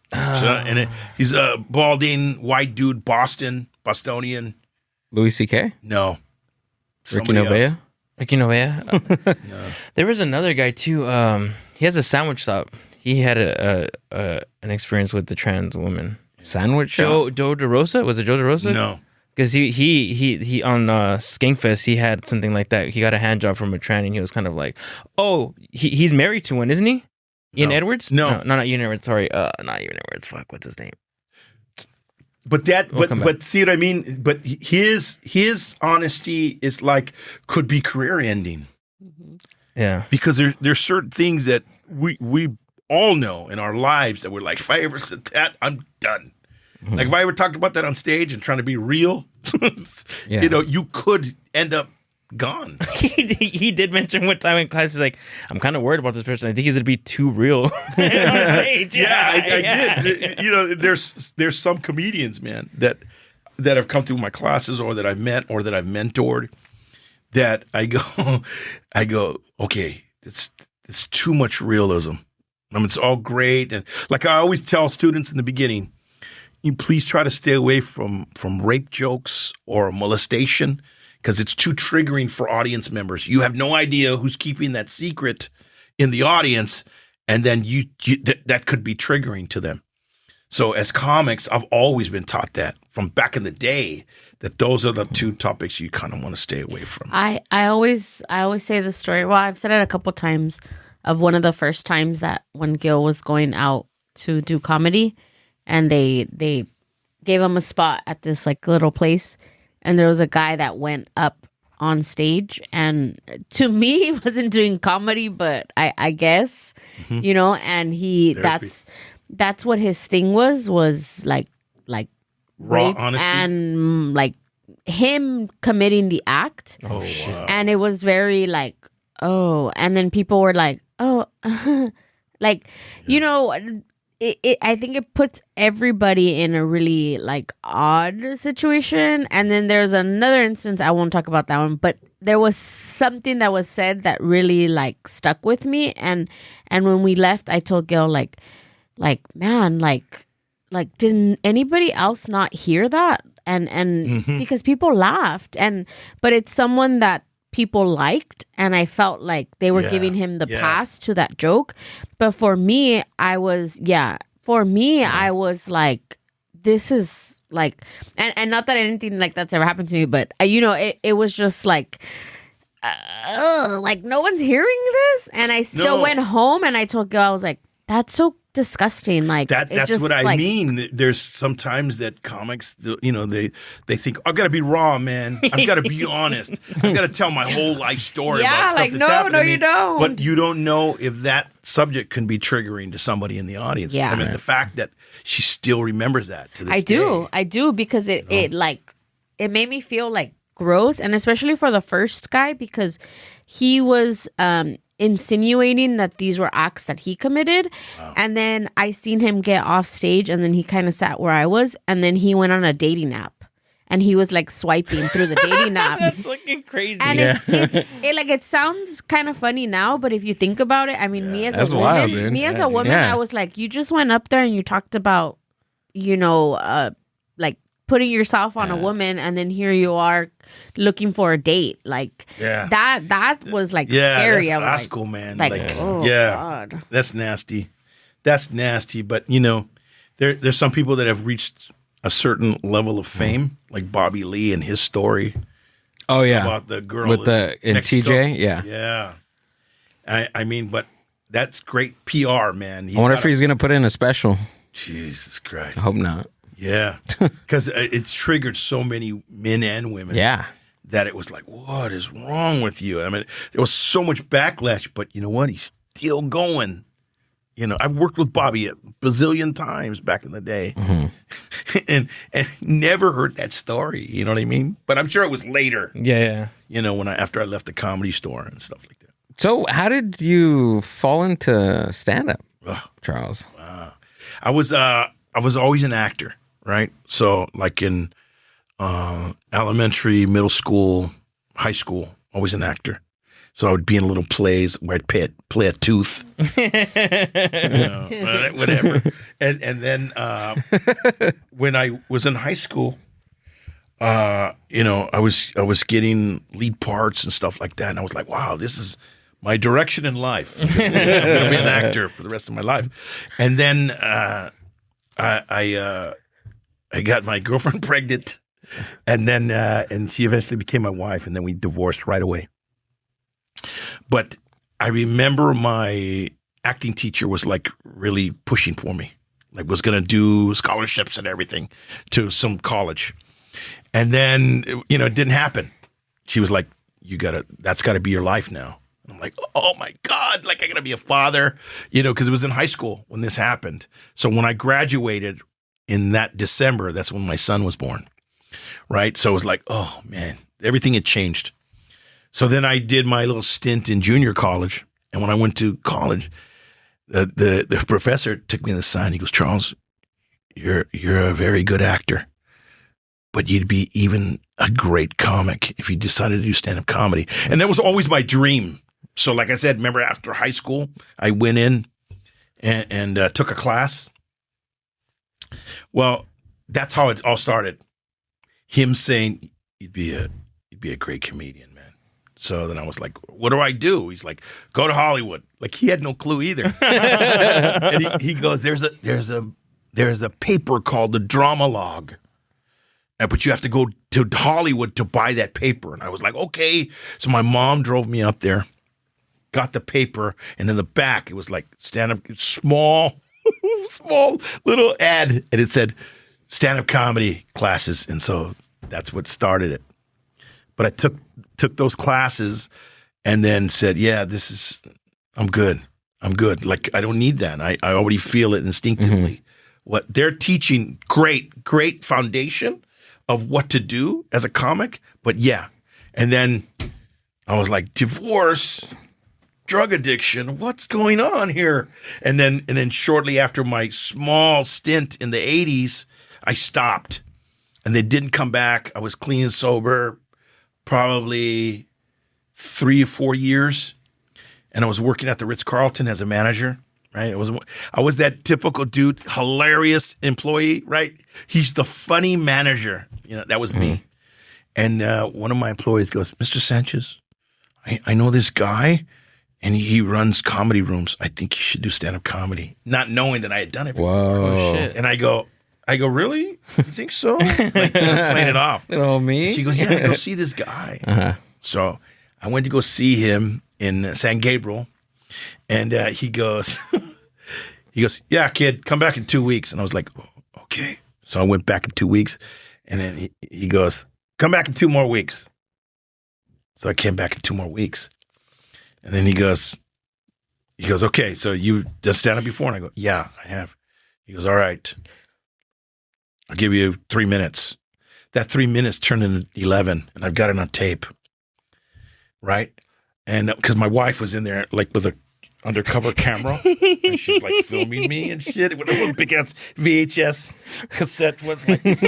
He's a balding white dude, Bostonian. Louis C.K.? No. Ricky Novella? Ricky Novella? No. There was another guy too. He has a sandwich shop. He had an experience with the trans woman. Sandwich shop? Joe DeRosa? Was it Joe DeRosa? No. Because he on Skankfest, he had something like that. He got a hand job from a trans, and he was kind of like, oh, he's married to one, isn't he? Ian Edwards? No, not Ian Edwards. Sorry, not Ian Edwards. Fuck, what's his name? But see what I mean? But his honesty is could be career ending. Mm-hmm. Yeah. Because there's certain things that we all know in our lives that we're like, if I ever said that, I'm done. Mm-hmm. Like if I ever talked about that on stage and trying to be real, you could end up gone. He did mention one time in class, he's like, I'm kind of worried about this person. I think he's gonna be too real. I did. There's some comedians, man, that have come through my classes or that I've met or that I've mentored, that I go, okay, it's too much realism. It's all great, and like I always tell students in the beginning, you please try to stay away from rape jokes or molestation, because it's too triggering for audience members. You have no idea who's keeping that secret in the audience, and then that could be triggering to them. So as comics, I've always been taught that from back in the day, that those are the two topics you kind of want to stay away from. I always say the story. Well, I've said it a couple times of one of the first times that when Gil was going out to do comedy, and they gave him a spot at this like little place, and there was a guy that went up on stage, and to me he wasn't doing comedy, but I guess you know, and Therapy. that's what his thing was like Raw rape honesty. and like him committing the act. Oh, wow. And it was very like, oh, and then people were like, oh, like, you know, I think it puts everybody in a really like odd situation. And then there's another instance, I won't talk about that one, but there was something that was said that really like stuck with me. And when we left, I told Gil like, man, like, didn't anybody else not hear that? And because people laughed, but it's someone that people liked, and I felt like they were giving him the pass to that joke. But for me, I was like, this is like, and not that anything like that's ever happened to me, but you know, it was just like, like no one's hearing this. And I still went home and I told Gil, I was like, that's so disgusting. Like that's just, what I like, mean. There's sometimes that comics, you know, they think, I've got to be raw, man. I've got to be honest. I've got to tell my whole life story about stuff like that's happened to me. you don't. But you don't know if that subject can be triggering to somebody in the audience. Yeah. I mean, the fact that she still remembers that to this day. I do because it like it made me feel like gross, and especially for the first guy, because he was insinuating that these were acts that he committed. Wow. And then I seen him get off stage, and then he kind of sat where I was, and then he went on a dating app, and he was like swiping through the dating app. That's fucking crazy. And it sounds kind of funny now, but if you think about it, I mean, me as a woman, wild, dude. a woman, I was like, you just went up there and you talked about, you know, like putting yourself on a woman, and then here you are looking for a date. Like that was like scary. That's I was rascal, like, man. like, oh God. That's nasty. That's nasty. But you know, there's some people that have reached a certain level of fame, like Bobby Lee and his story. Oh yeah, about the girl with in Mexico. TJ. Yeah, yeah. I mean, but that's great PR, man. I wonder if he's gonna put in a special. Jesus Christ. I hope not. Yeah, because it's triggered so many men and women. Yeah. That it was like, what is wrong with you? I mean, there was so much backlash, but you know what? He's still going. You know, I've worked with Bobby a bazillion times back in the day, and never heard that story. You know what I mean? But I'm sure it was later. Yeah. You know, after I left the Comedy Store and stuff like that. So, how did you fall into stand-up, Charles? I was always an actor, right? So, like in elementary, middle school, high school, always an actor. So I would be in little plays where I'd play a tooth, whatever. And then when I was in high school, you know, I was getting lead parts and stuff like that, and I was like, wow, this is my direction in life. I'm going to be an actor for the rest of my life. And then I got my girlfriend pregnant, and then and she eventually became my wife, and then we divorced right away. But I remember my acting teacher was like really pushing for me, like was going to do scholarships and everything to some college. And then, you know, it didn't happen. She was like, that's got to be your life now. And I'm like, oh my God, like I got to be a father, you know, because it was in high school when this happened. So when I graduated in that December, that's when my son was born. Right. So it was like, oh man, everything had changed. So then I did my little stint in junior college. And when I went to college, the professor took me to the side. He goes, Charles, you're a very good actor, but you'd be even a great comic if you decided to do stand-up comedy. And that was always my dream. So like I said, remember after high school, I went in and took a class. Well, that's how it all started. Him saying, you'd be a great comedian, man. So then I was like, what do I do? He's like, go to Hollywood. Like he had no clue either. And he goes, there's a there's a paper called the Drama Log. But you have to go to Hollywood to buy that paper. And I was like, okay. So my mom drove me up there, got the paper, and in the back, it was like stand-up, small little ad. And it said stand-up comedy classes. And so that's what started it. But I took those classes and then said, yeah, I'm good. Like, I don't need that. I already feel it instinctively. What they're teaching, great foundation of what to do as a comic, but yeah. And then I was like, divorce, drug addiction, what's going on here? And then shortly after my small stint in the 80s, I stopped. And they didn't come back. I was clean and sober, probably 3 or 4 years. And I was working at the Ritz-Carlton as a manager. Right, I was that typical dude, hilarious employee. Right, he's the funny manager. That was me. And one of my employees goes, "Mr. Sanchez, I know this guy, and he runs comedy rooms. I think you should do stand-up comedy." Not knowing that I had done it before. Whoa. Oh, shit. And I go, really? You think so? Like, playing it off. Little me. And she goes, "Yeah, go see this guy." Uh-huh. So I went to go see him in San Gabriel. And he goes, "Yeah, kid, come back in 2 weeks." And I was like, okay. So I went back in 2 weeks. And then he goes, "Come back in 2 more weeks." So I came back in 2 more weeks. And then he goes, "Okay, so you just stand up before?" And I go, "Yeah, I have." He goes, "All right, I'll give you 3 minutes." That 3 minutes turned into 11, and I've got it on tape. Right? And because my wife was in there, like, with a undercover camera, and she's like filming me and shit with a big ass VHS cassette. Was like, like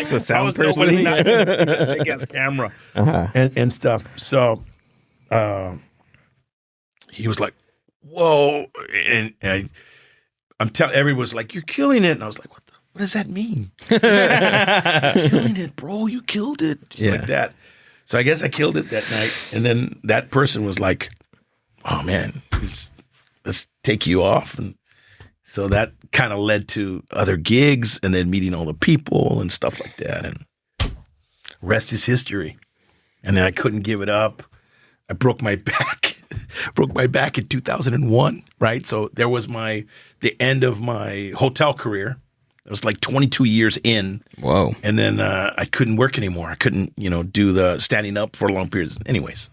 The sound I was person. nobody not gonna see that big ass camera and stuff. So he was like, "Whoa!" And I'm telling everyone was like, "You're killing it," and I was like, "What does that mean?" "You're killing it, bro. You killed it." Just like that. So I guess I killed it that night. And then that person was like, "Oh, man, let's take you off." And so that kind of led to other gigs and then meeting all the people and stuff like that. And rest is history. And then I couldn't give it up. I broke my back. Broke my back in 2001, right? So there was the end of my hotel career. It was like 22 years in. Whoa. And then I couldn't work anymore. I couldn't, do the standing up for long periods. Anyways.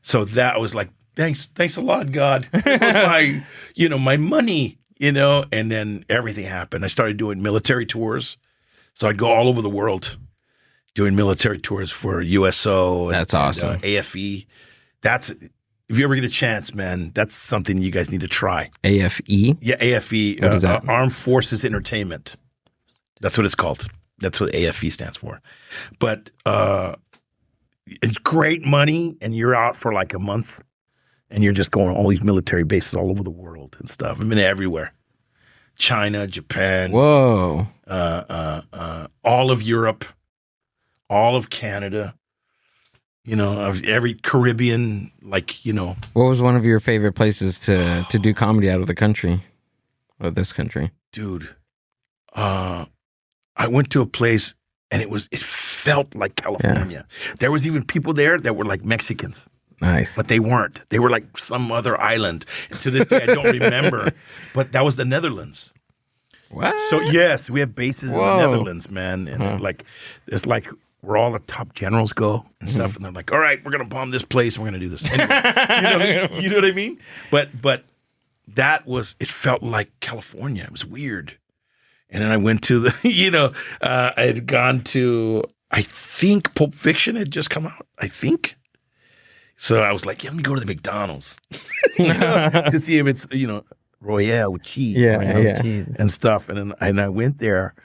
So that was like, thanks a lot, God. It was my money, and then everything happened. I started doing military tours. So I'd go all over the world doing military tours for USO. That's awesome. AFE. If you ever get a chance, man, that's something you guys need to try. AFE? Yeah, AFE, what is that? Armed Forces Entertainment. That's what it's called. That's what AFE stands for. But it's great money, and you're out for like a month, and you're just going all these military bases all over the world and stuff. I mean, everywhere. China, Japan. Whoa. All of Europe, all of Canada. Of every Caribbean, What was one of your favorite places to do comedy out of the country? Or this country? Dude, I went to a place and it felt like California. Yeah. There was even people there that were like Mexicans. Nice. But they weren't. They were like some other island. And to this day, I don't remember. But that was the Netherlands. What? So, yes, we have bases in the Netherlands, man. And it's like where all the top generals go and stuff. And they're like, all right, we're going to bomb this place. And we're going to do this. Anyway, you know what I mean? But it felt like California. It was weird. And then I went to I had gone to, I think Pulp Fiction had just come out. I think. So I was like, let me go to the McDonald's to see if it's, Royale with cheese. Cheese. And stuff. And I went there.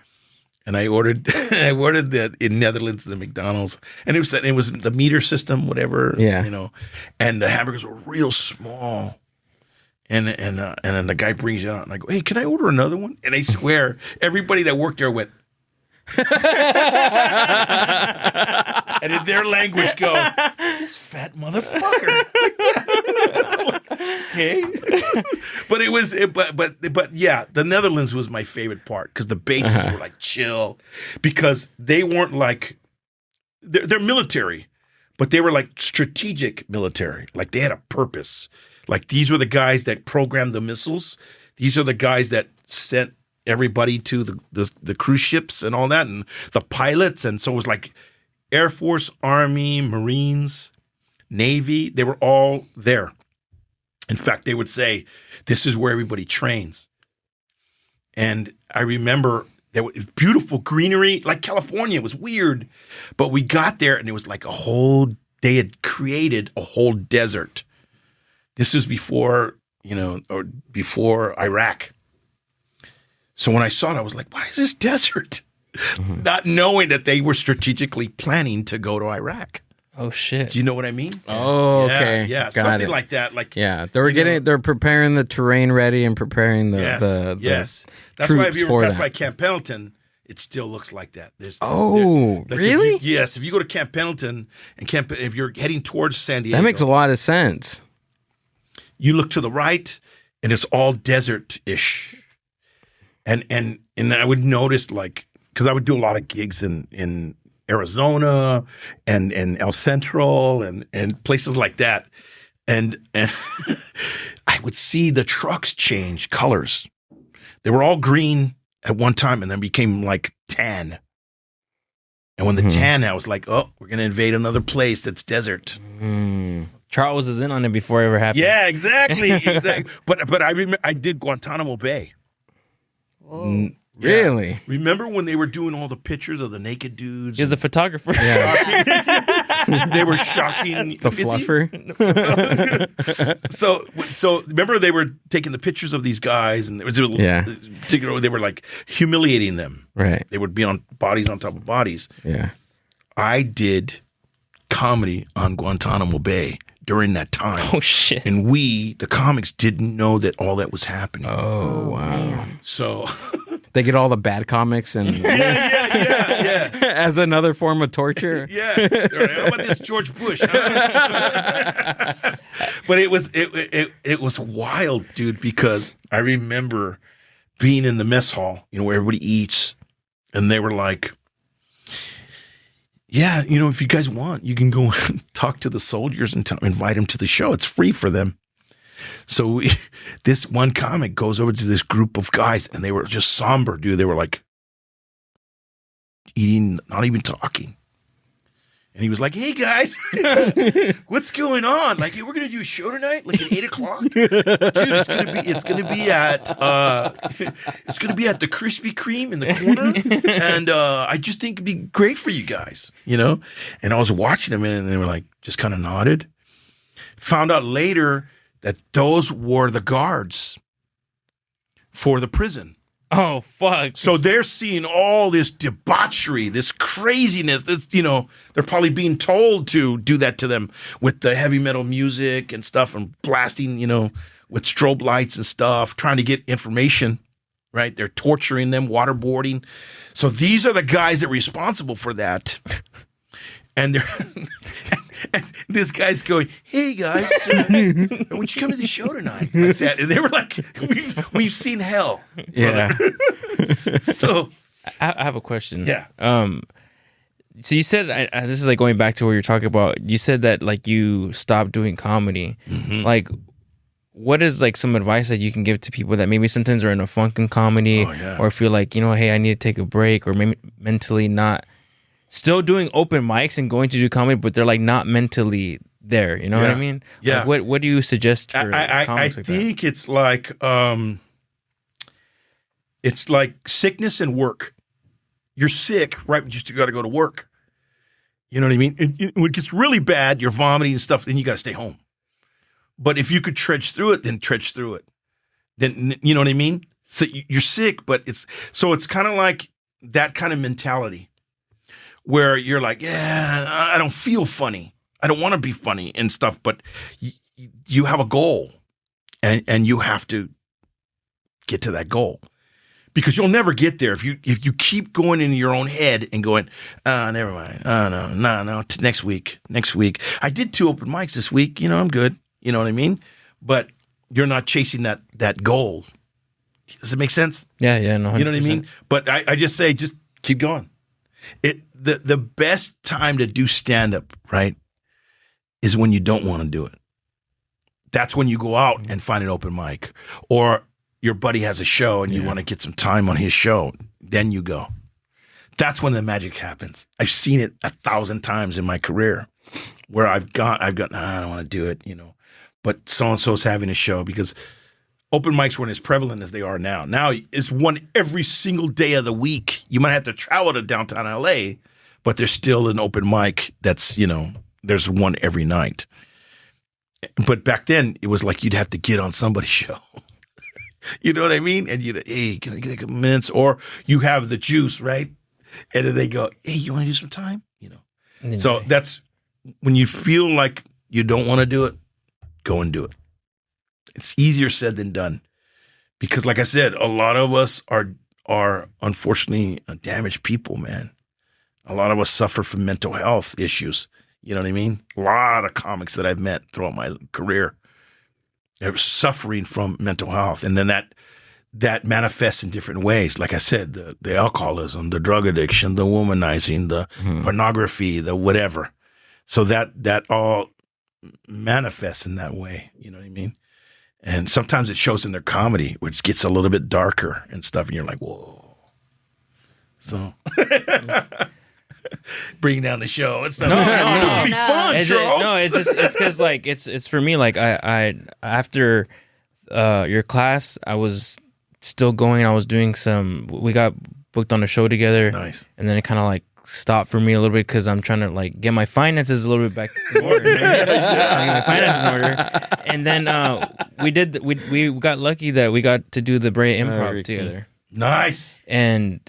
And I ordered that in Netherlands, the McDonald's, and it was the meter system, whatever, and the hamburgers were real small, and then the guy brings it out, and I go, hey, can I order another one? And I swear, everybody that worked there went, and in their language go, this fat motherfucker. Okay. But it was, but yeah, the Netherlands was my favorite part because the bases were like chill because they weren't like, they're military, but they were like strategic military. Like they had a purpose. Like these were the guys that programmed the missiles. These are the guys that sent everybody to the cruise ships and all that, and the pilots. And so it was like Air Force, Army, Marines, Navy. They were all there. In fact, they would say, this is where everybody trains. And I remember there was beautiful greenery, like California. It was weird. But we got there, and it was like they had created a whole desert. This was before, or before Iraq. So when I saw it, I was like, what is this desert? Mm-hmm. Not knowing that they were strategically planning to go to Iraq. Oh shit! Do you know what I mean? Oh, okay. Yeah, Got something it. like that. Like they're preparing the terrain ready and preparing the yes. That's troops why if you for pass that. by Camp Pendleton, it still looks like that. Really? If you go to Camp Pendleton and if you're heading towards San Diego, That makes a lot of sense. You look to the right, and it's all desert-ish. And I would notice, like, because I would do a lot of gigs in Arizona and El Central and places like that. And I would see the trucks change colors. They were all green at one time and then became like tan. And when the tan, I was like, oh, we're going to invade another place that's desert. Charles is in on it before it ever happened. Yeah, exactly. But I remember I did Guantanamo Bay. Whoa. Really? Yeah. Remember when they were doing all the pictures of the naked dudes? He was a photographer. Yeah. They were shocking. The fluffer. So remember they were taking the pictures of these guys, and they were like humiliating them. Right. They would be on bodies on top of bodies. Yeah. I did comedy on Guantanamo Bay during that time. Oh shit! And the comics, didn't know that all that was happening. Oh wow. So they get all the bad comics and yeah. as another form of torture. Yeah. How about this George Bush? Huh? But it was wild, dude, because I remember being in the mess hall, where everybody eats, and they were like, yeah, if you guys want, you can go and talk to the soldiers and invite them to the show. It's free for them. So this one comic goes over to this group of guys, and they were just somber, dude. They were like eating, not even talking. And he was like, "Hey guys, what's going on? Like, hey, we're gonna do a show tonight, like at 8:00. Dude, it's gonna be at the Krispy Kreme in the corner, and I just think it'd be great for you guys, And I was watching them, and they were like, just kind of nodded. Found out later that those were the guards for the prison. Oh fuck! So they're seeing all this debauchery, this craziness. This, they're probably being told to do that to them with the heavy metal music and stuff, and blasting, with strobe lights and stuff, trying to get information. Right? They're torturing them, waterboarding. So these are the guys that are responsible for that. And they're and this guy's going, "Hey guys, why don't you come to the show tonight?" Like that, and they were like, "We've seen hell." Yeah. So I have a question. Yeah. So you said this is like going back to where you're talking about. You said that like you stopped doing comedy. Mm-hmm. Like, what is like some advice that you can give to people that maybe sometimes are in a funk in comedy, or feel like hey, I need to take a break, or maybe mentally not. Still doing open mics and going to do comedy, but they're like not mentally there. You know what I mean? Yeah. Like, what do you suggest for comics I like think it's like sickness and work. You're sick, right? But you still got to go to work. You know what I mean? When it gets really bad, you're vomiting and stuff, then you got to stay home. But if you could trudge through it, then trudge through it. Then, you know what I mean? So you're sick, but it's kind of like that kind of mentality. Where you're like, yeah, I don't feel funny. I don't want to be funny and stuff, but you have a goal, and you have to get to that goal. because you'll never get there if you keep going into your own head and going, never mind. Oh no, next week. I did 2 open mics this week. I'm good. You know what I mean? But you're not chasing that goal. Does it make sense? Yeah, no. 100%. You know what I mean? But I just say, just keep going. The best time to do stand up, right, is when you don't want to do it. That's when you go out and find an open mic, or your buddy has a show and you want to get some time on his show. Then you go. That's when the magic happens. I've seen it 1,000 times in my career, where I've gone. I don't want to do it, But so and so's having a show, because open mics weren't as prevalent as they are now. Now it's one every single day of the week. You might have to travel to downtown LA, but there's still an open mic that's, there's one every night. But back then it was like you'd have to get on somebody's show. You know what I mean? And hey, can I get a couple minutes? Or you have the juice, right? And then they go, hey, you want to do some time? So that's when you feel like you don't want to do it, go and do it. It's easier said than done, because like I said, a lot of us are unfortunately damaged people, man. A lot of us suffer from mental health issues. You know what I mean? A lot of comics that I've met throughout my career are suffering from mental health. And then that manifests in different ways. Like I said, the alcoholism, the drug addiction, the womanizing, the pornography, the whatever. So that all manifests in that way. You know what I mean? And sometimes it shows in their comedy, which gets a little bit darker and stuff. And you're like, whoa. So bringing down the show. It's not supposed to be fun, Charles. It's because like it's for me, like I after your class, I was still going. I was doing we got booked on a show together. Nice. And then it kind of like stopped for me a little bit, because I'm trying to like get my finances a little bit back in order. Get my finances in order. And then we got lucky that we got to do the Brea Improv together. Nice. And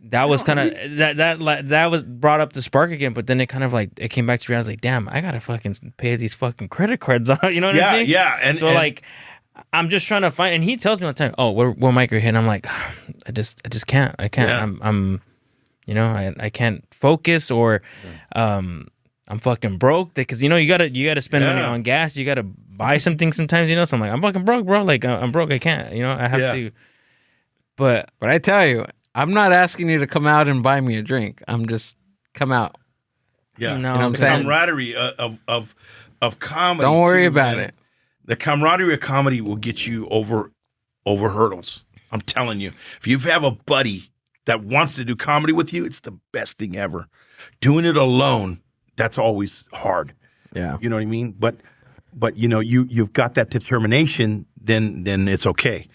that was kind of that was brought up the spark again, but then it kind of like it came back to me. I was like, damn, I gotta fucking pay these fucking credit cards off. You know what I mean? Yeah. And so like I'm just trying to find, and he tells me all the time, oh, what mic are you hitting? I'm like, I just can't. I can't. Yeah. I'm I can't focus, or I'm fucking broke, because you gotta spend money on gas. You gotta buy something sometimes. So I'm like, I'm fucking broke, bro. Like I'm broke. I can't. I have to. But I tell you, I'm not asking you to come out and buy me a drink. I'm just come out. Yeah, you know what I'm saying? Camaraderie of comedy. Don't worry about it. The camaraderie of comedy will get you over hurdles. I'm telling you, if you have a buddy that wants to do comedy with you, it's the best thing ever. Doing it alone, that's always hard. Yeah. You know what I mean? But you've got that determination, then it's okay.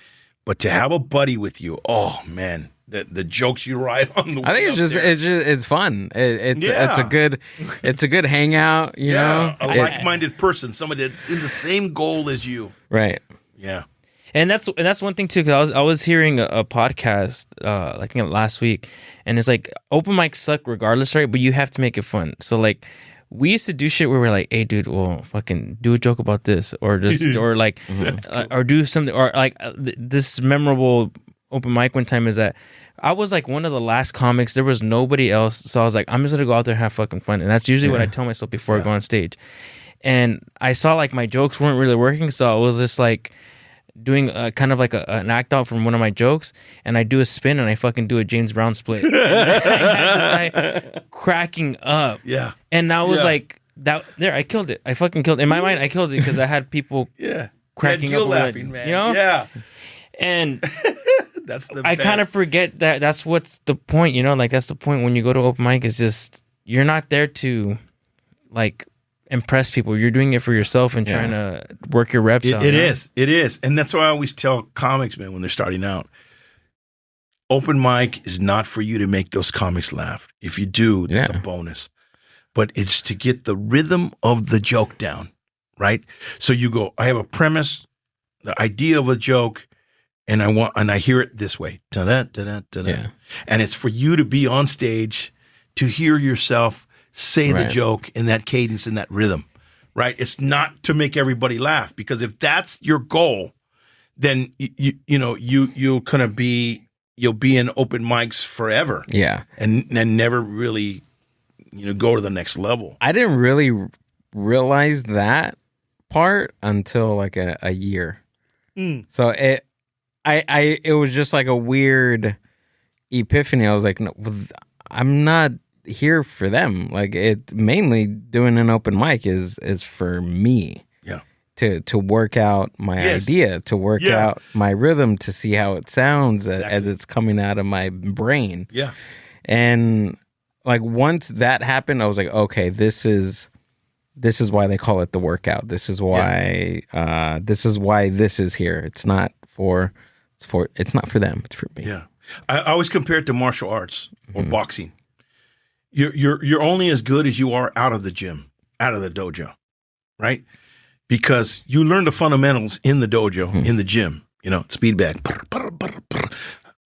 But to have a buddy with you, oh man, the jokes you write on the way. I think it's fun. It's a good hangout, you know. A like-minded person, somebody that's in the same goal as you. Right. Yeah. And that's one thing too, because I was hearing a podcast I think last week, and it's like open mics suck regardless, right? But you have to make it fun. So like we used to do shit where we're like, hey dude, well fucking do a joke about this, or just or like or do something, or like this memorable open mic one time is that I was like one of the last comics. There was nobody else, so I was like, I'm just gonna go out there and have fucking fun, and that's usually what I tell myself before I go on stage. And I saw like my jokes weren't really working, so I was just like doing kind of like an act out from one of my jokes, and I do a spin and I fucking do a James Brown split. And I had this guy cracking up. Yeah. And I was like, I killed it. I fucking killed it. In my mind, I killed it because I had people cracking up. Laughing, man. Yeah. And that's the I kind of forget that that's what's the point, like that's the point when you go to open mic, is just you're not there to like impress people. You're doing it for yourself and trying to work your reps out. It is. And that's why I always tell comics, man, when they're starting out, open mic is not for you to make those comics laugh. If you do, that's a bonus. But it's to get the rhythm of the joke down, right? So you go, I have a premise, the idea of a joke, and I hear it this way. Da-da-da-da-da-da. And it's for you to be on stage to hear yourself say the joke in that cadence, in that rhythm, right? It's not to make everybody laugh, because if that's your goal, then you'll kind of be you'll be in open mics forever. Yeah. And never really, go to the next level. I didn't really realize that part until like a year. So it was just like a weird epiphany. I was like, no, I'm not here for them. Like, it mainly doing an open mic is for me. Yeah. To work out my idea, to work out my rhythm, to see how it sounds as it's coming out of my brain. Yeah. And like once that happened, I was like, okay, this is why they call it the workout. This is why this is here. It's not for them. It's for me. Yeah. I always compare it to martial arts or boxing. You're only as good as you are out of the gym, out of the dojo, right? Because you learn the fundamentals in the dojo, in the gym. Speed bag,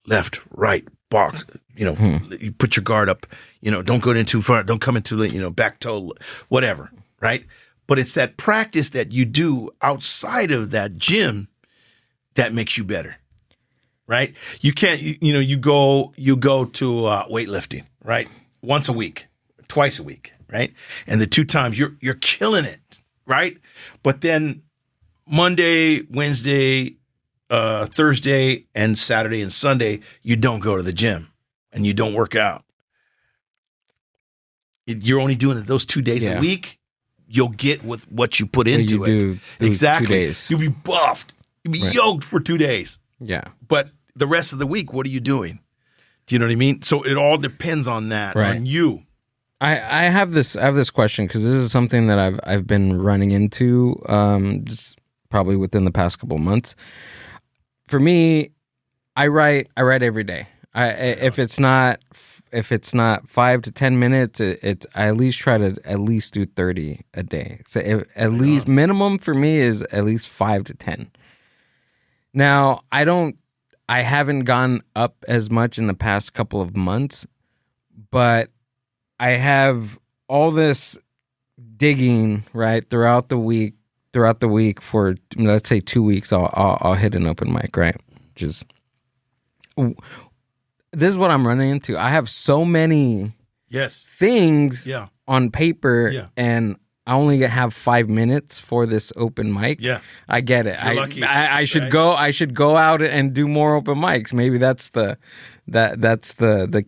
left, right, box. You put your guard up. Don't go in too far. Don't come into back toe, whatever, right? But it's that practice that you do outside of that gym that makes you better, right? You can't. You go to weightlifting, right? Once a week, twice a week, right? And the 2 times you're killing it, right? But then Monday, Wednesday, Thursday, and Saturday and Sunday, you don't go to the gym and you don't work out. You're only doing it those 2 days a week. You'll get with what you put into it. Exactly. 2 days. You'll be buffed. You'll be yoked for 2 days. Yeah. But the rest of the week, what are you doing? Do you know what I mean? So it all depends on that, on you. I have this question because this is something that I've been running into just probably within the past couple of months. For me, I write every day. If it's not 5 to 10 minutes, I at least try to at least do 30 a day. So at least minimum for me is at least 5 to 10. Now I haven't gone up as much in the past couple of months, but I have all this digging right throughout the week for, let's say, 2 weeks. I'll hit an open mic, right? This is what I'm running into. I have so many things on paper, and I only have 5 minutes for this open mic. Yeah, I get it. You're lucky, I should go. I should go out and do more open mics. Maybe that's the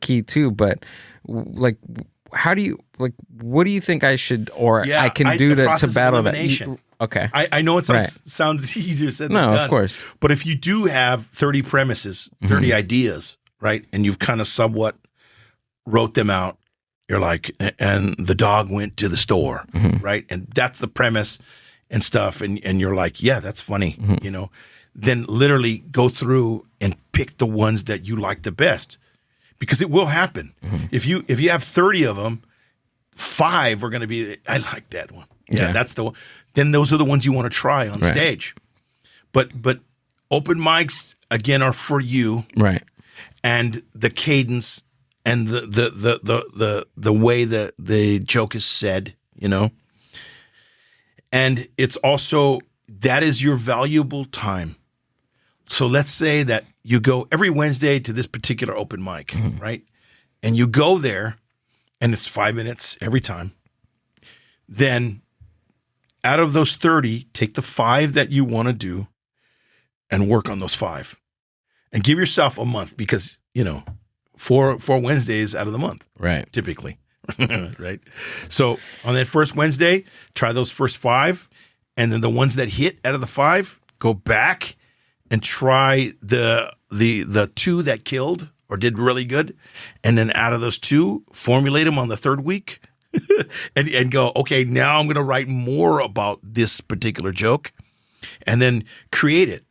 key too. But like, how do you what do you think I should I can do to battle that? Okay, I know it sounds easier said than done. No, of course. But if you do have 30 premises, 30 ideas, right, and you've kind of somewhat wrote them out. You're like, and the dog went to the store, right? And that's the premise and stuff. And you're like, yeah, that's funny, Then literally go through and pick the ones that you like the best, because it will happen. If you have 30 of them, 5 are going to be, I like that one. Yeah, that's the one. Then those are the ones you want to try on stage. But open mics again are for you, right? And the cadence. And the way that the joke is said, and it's also, that is your valuable time. So let's say that you go every Wednesday to this particular open mic, right? And you go there, and it's 5 minutes every time. Then out of those 30, take the 5 that you want to do and work on those 5. And give yourself a month, because, four Wednesdays out of the month, right? Typically, right? So on that first Wednesday, try those first 5, and then the ones that hit out of the 5, go back and try the 2 that killed or did really good, and then out of those 2, formulate them on the 3rd week, and go, okay, now I'm going to write more about this particular joke, and then create it.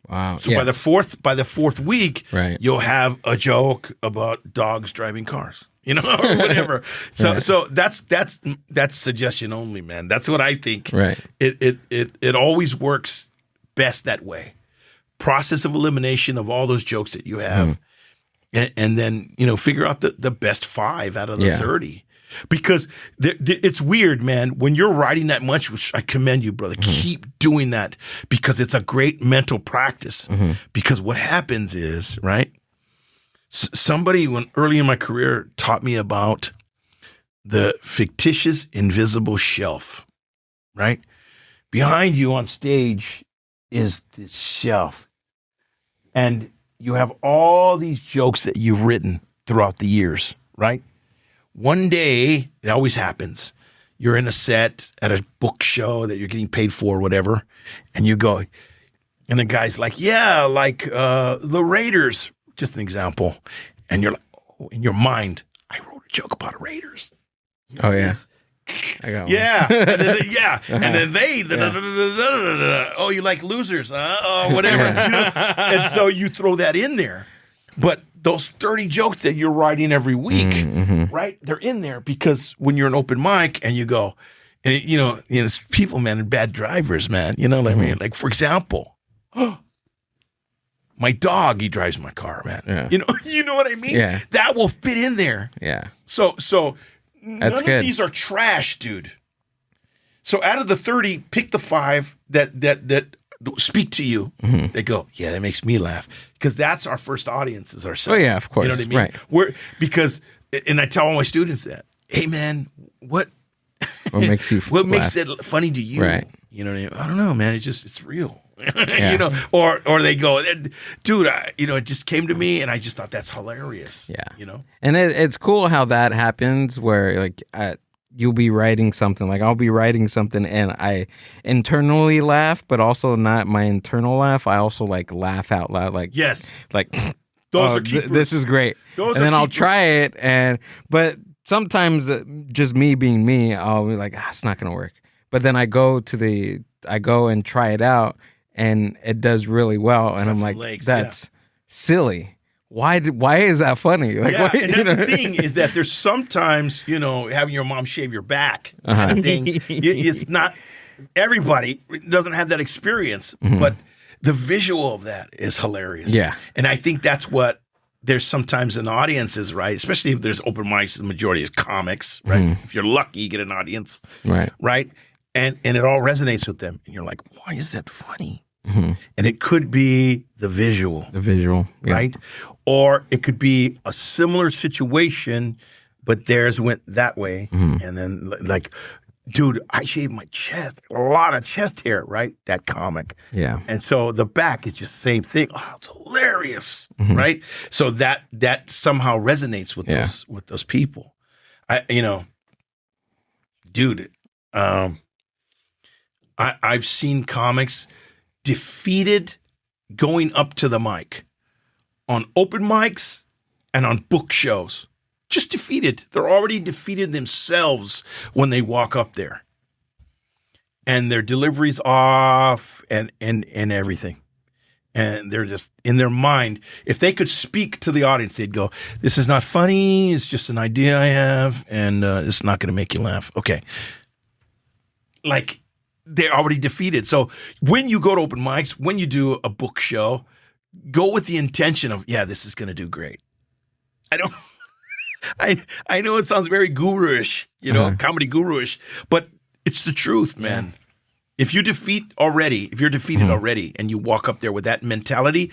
Wow. So by the fourth week, you'll have a joke about dogs driving cars, or whatever. So that's suggestion only, man. That's what I think. Right. It always works best that way. Process of elimination of all those jokes that you have, and then figure out the best 5 out of the 30. Because it's weird, man. When you're writing that much, which I commend you, brother, keep doing that, because it's a great mental practice. Because what happens is, right, Somebody when early in my career taught me about the fictitious invisible shelf, right? Behind you on stage is this shelf. And you have all these jokes that you've written throughout the years, right? One day, it always happens. You're in a set at a book show that you're getting paid for, or whatever, and you go, and the guy's like, yeah, like the Raiders, just an example. And you're like, oh, in your mind, I wrote a joke about Raiders. Oh, yeah. I got one. Yeah. And then, yeah. And then they, oh, you like losers, huh? Oh, whatever. You know? And so you throw that in there. But those 30 jokes that you're writing every week, right? They're in there because when you're an open mic and you go, and you know, it's people, man, and bad drivers, man. You know what I mean? Like, for example, my dog, he drives my car, man. Yeah. You know what I mean? Yeah. That will fit in there. Yeah. So none good. of these are trash, dude. So out of the 30, pick the 5 that speak to you. They go, yeah, that makes me laugh. Because that's our first audience is ourselves. Oh, yeah, of course. You know what I mean? Right. And I tell all my students that, hey, man, what makes you what laugh? makes it funny to you? Right. You know what I mean? I don't know, man. It's real. Yeah. You know, or they go, dude, it just came to me and I just thought that's hilarious. Yeah. You know? And it's cool how that happens where like you'll be writing something, like I'll be writing something and I internally laugh, but also not my internal laugh. I also like laugh out loud. Like, Yes. like Those are keepers. this is great. Those and are then I'll keepers. try it. But sometimes just me being me, I'll be like, it's not going to work. But then I go and try it out and it does really well. And I'm like, that's silly. Why is that funny? Like, Yeah, why, and that's the thing is that there's sometimes, having your mom shave your back kind of thing. It's not, everybody doesn't have that experience, but the visual of that is hilarious. Yeah. And I think that's what there's sometimes in audiences, right? Especially if there's open mics, the majority is comics, right? If you're lucky, you get an audience, right? And it all resonates with them. And you're like, why is that funny? And it could be the visual. Yeah. Right? Or it could be a similar situation, but theirs went that way. And then like, dude, I shaved my chest, a lot of chest hair, right? That comic. Yeah. And so the back is just the same thing. Oh, it's hilarious. Right? So that somehow resonates with those people. Dude, I've seen comics defeated going up to the mic on open mics and on book shows. Just defeated. They're already defeated themselves when they walk up there. And their delivery's off and everything. And they're just in their mind. If they could speak to the audience, they'd go, this is not funny. It's just an idea I have. And it's not going to make you laugh. Okay. Like, they're already defeated. So when you go to open mics, when you do a book show, go with the intention of, yeah, this is going to do great. I know it sounds very guru-ish, comedy guru-ish, but it's the truth, man. If you're defeated already and you walk up there with that mentality,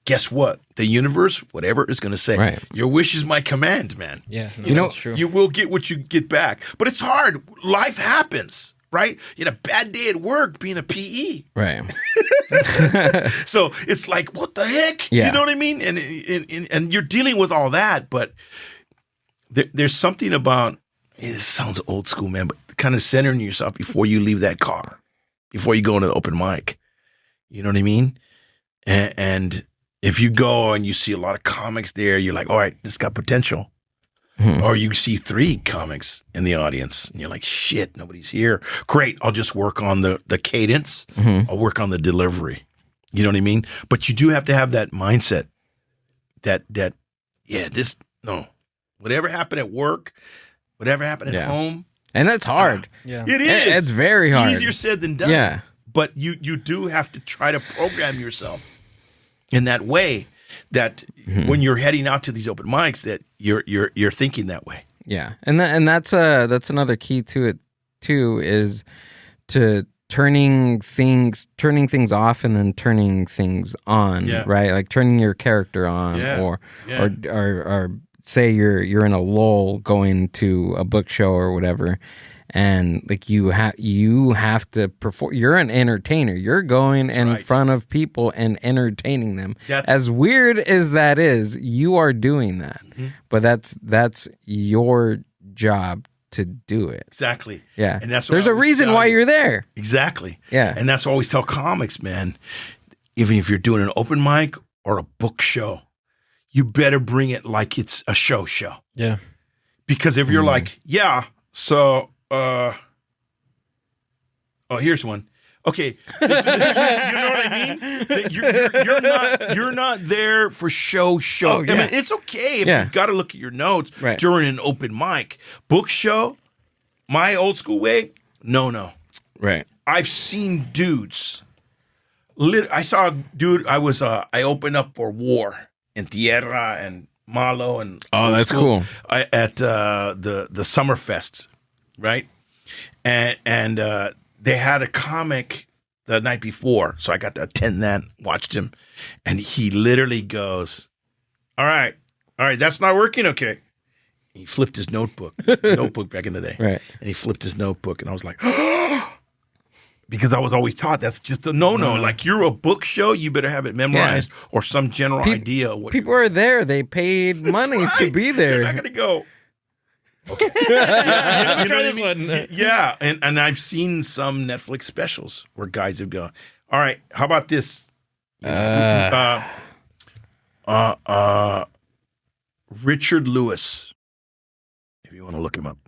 guess what? The universe, whatever, is going to say, your wish is my command, man. Yeah, that's true. You will get what you get back. But it's hard. Life happens. Right? You had a bad day at work being a PE. Right. So it's like, what the heck? Yeah. You know what I mean? And you're dealing with all that, but there's something about, it sounds old school, man, but kind of centering yourself before you leave that car, before you go into the open mic. You know what I mean? And if you go and you see a lot of comics there, you're like, all right, this got potential. Or you see 3 comics in the audience and you're like, shit, nobody's here. Great. I'll just work on the cadence. I'll work on the delivery. You know what I mean? But you do have to have that mindset that whatever happened at work, whatever happened at home. And that's hard. It is. It's very hard. Easier said than done. Yeah. But you do have to try to program yourself in that way that when you're heading out to these open mics, that you're thinking that way. Yeah, and that's another key to it too, is to turning things off and then turning things on, right? Like turning your character on, or say you're in a lull going to a book show or whatever, and like you have to perform. You're an entertainer. You're going in front of people and entertaining them. As weird as that is, you are doing that, but that's your job to do it. Exactly. Yeah. And that's there's a reason why you're there. Exactly. Yeah. And that's what I always tell comics, man. Even if you're doing an open mic or a book show, you better bring it like it's a show. Yeah. Because if you're like, so here's one. Okay. You know what I mean? You're not there for show. Oh, yeah. I mean, it's okay if you've got to look at your notes during an open mic. Book show, my old school way, no. Right. I've seen dudes. I saw a dude. I opened up for War and Tierra and Malo and that's cool. At the Summerfest, right? And they had a comic the night before, so I got to attend that, watched him, and he literally goes, all right, that's not working, okay. He flipped his notebook back in the day, right? And he flipped his notebook, and I was like, because I was always taught that's just a no-no. Like, you're a book show, you better have it memorized or some general idea of what people are there. They paid money to be there. They're not going to go, okay. Try this one. Yeah, and I've seen some Netflix specials where guys have gone, all right, how about this? Richard Lewis, if you want to look him up.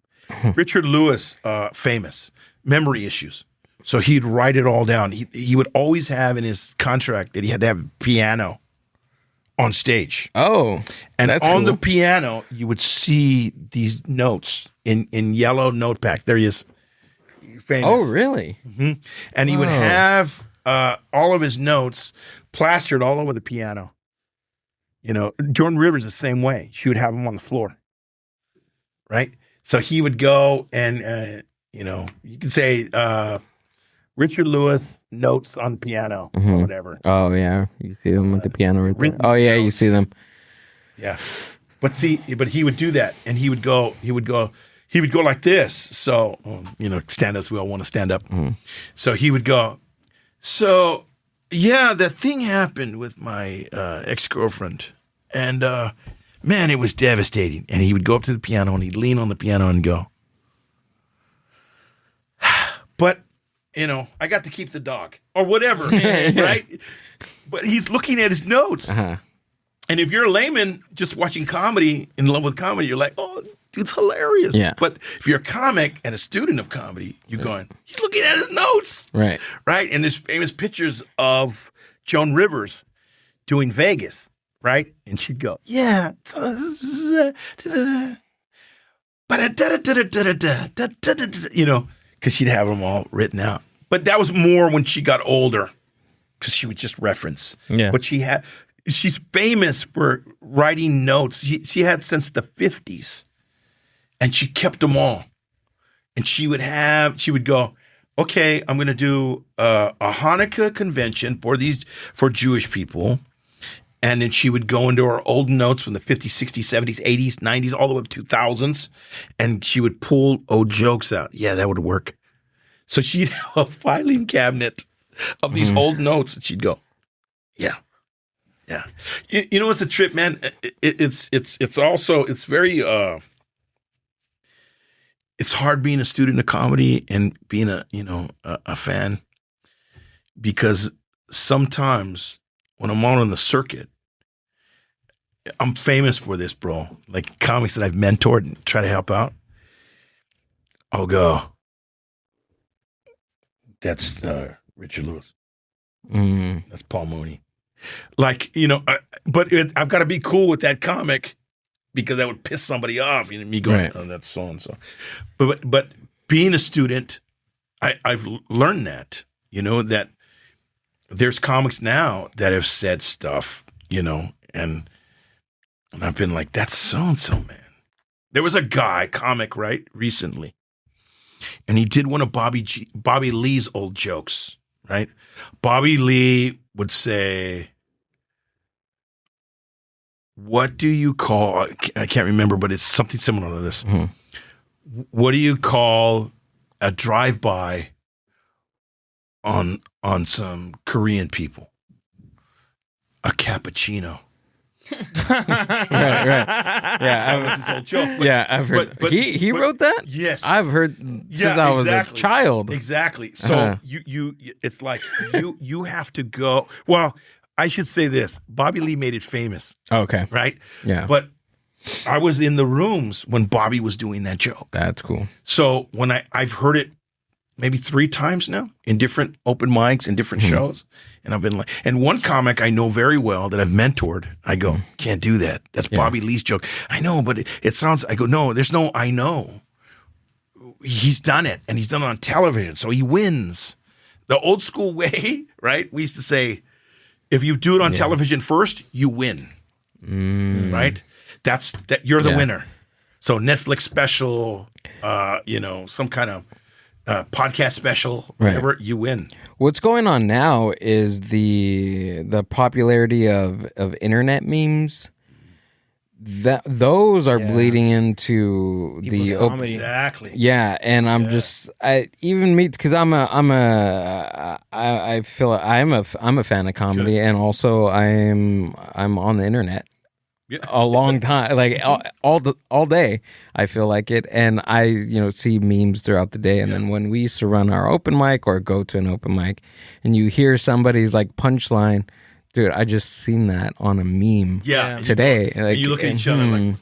Richard Lewis, famous, memory issues. So he'd write it all down. He would always have in his contract that he had to have a piano on stage. Oh, and that's on cool. the piano, you would see these notes in yellow notepad. There he is. Famous. Oh, really? Mm-hmm. And he would have all of his notes plastered all over the piano. You know, Jordan Rivers the same way. She would have them on the floor. Right? So he would go and, you could say Richard Lewis notes on piano or whatever. Oh, yeah. You see them with the piano right there. Oh, yeah, you see them. Yeah. But he would do that, and he would go like this. So, stand-ups, we all want to stand up. Mm-hmm. So he would go, so, yeah, that thing happened with my ex-girlfriend, and, man, it was devastating. And he would go up to the piano, and he'd lean on the piano and go, but, I got to keep the dog, or whatever, right? But he's looking at his notes. Uh-huh. And if you're a layman just watching comedy, in love with comedy, you're like, oh, dude's hilarious. Yeah. But if you're a comic and a student of comedy, you're going, he's looking at his notes. Right. Right? And there's famous pictures of Joan Rivers doing Vegas, right? And she'd go, yeah. Because she'd have them all written out. But that was more when she got older, because she would just reference. Yeah. But she's famous for writing notes. She had since the 50s, and she kept them all. And she would go, okay, I'm going to do a Hanukkah convention for Jewish people. And then she would go into her old notes from the 50s, 60s, 70s, 80s, 90s, all the way up to 2000s. And she would pull old jokes out. Yeah, that would work. So she'd have a filing cabinet of these old notes, and she'd go, yeah. Yeah. You know, it's a trip, man. It's also very, it's hard being a student of comedy and being a fan, because sometimes when I'm out on the circuit, I'm famous for this, bro. Like comics that I've mentored and try to help out, I'll go, that's Richard Lewis. That's Paul Mooney. Like, but I've got to be cool with that comic, because that would piss somebody off. Me going, right. Oh, that's so-and-so. But being a student, I've learned that, that there's comics now that have said stuff, and I've been like, that's so-and-so, man. There was a comic, right, recently, and he did one of Bobby Lee's old jokes, right? Bobby Lee would say, what do you call, I can't remember, but it's something similar to this. What do you call a drive-by on some Korean people? A cappuccino. Right. Yeah, That was his old joke. I've heard. but- he but- wrote that. Yes. I've heard since I was a child. Exactly. So you it's like you have to go. Well, I should say this. Bobby Lee made it famous, Okay. right? Yeah. But I was in the rooms when Bobby was doing that joke. That's cool. So when I've heard it maybe 3 times now in different open mics and different shows. And I've been like, and one comic I know very well that I've mentored, I go, can't do that. That's Bobby Lee's joke. I know, but it sounds, I go, no, there's no, I know. He's done it, and he's done it on television, so he wins. The old school way, right? We used to say, if you do it on television first, you win, right? That's that. You're the winner. So Netflix special, some kind of podcast special, whatever, you win. What's going on now is the popularity of internet memes. Those are bleeding into the comedy. Exactly. Yeah, and I'm just even me because I feel I'm a fan of comedy, and also I'm on the internet a long time, like all day. I feel like it, and I see memes throughout the day, and then when we used to run our open mic or go to an open mic, and you hear somebody's like punchline. Dude, I just seen that on a meme today. And you look at each other like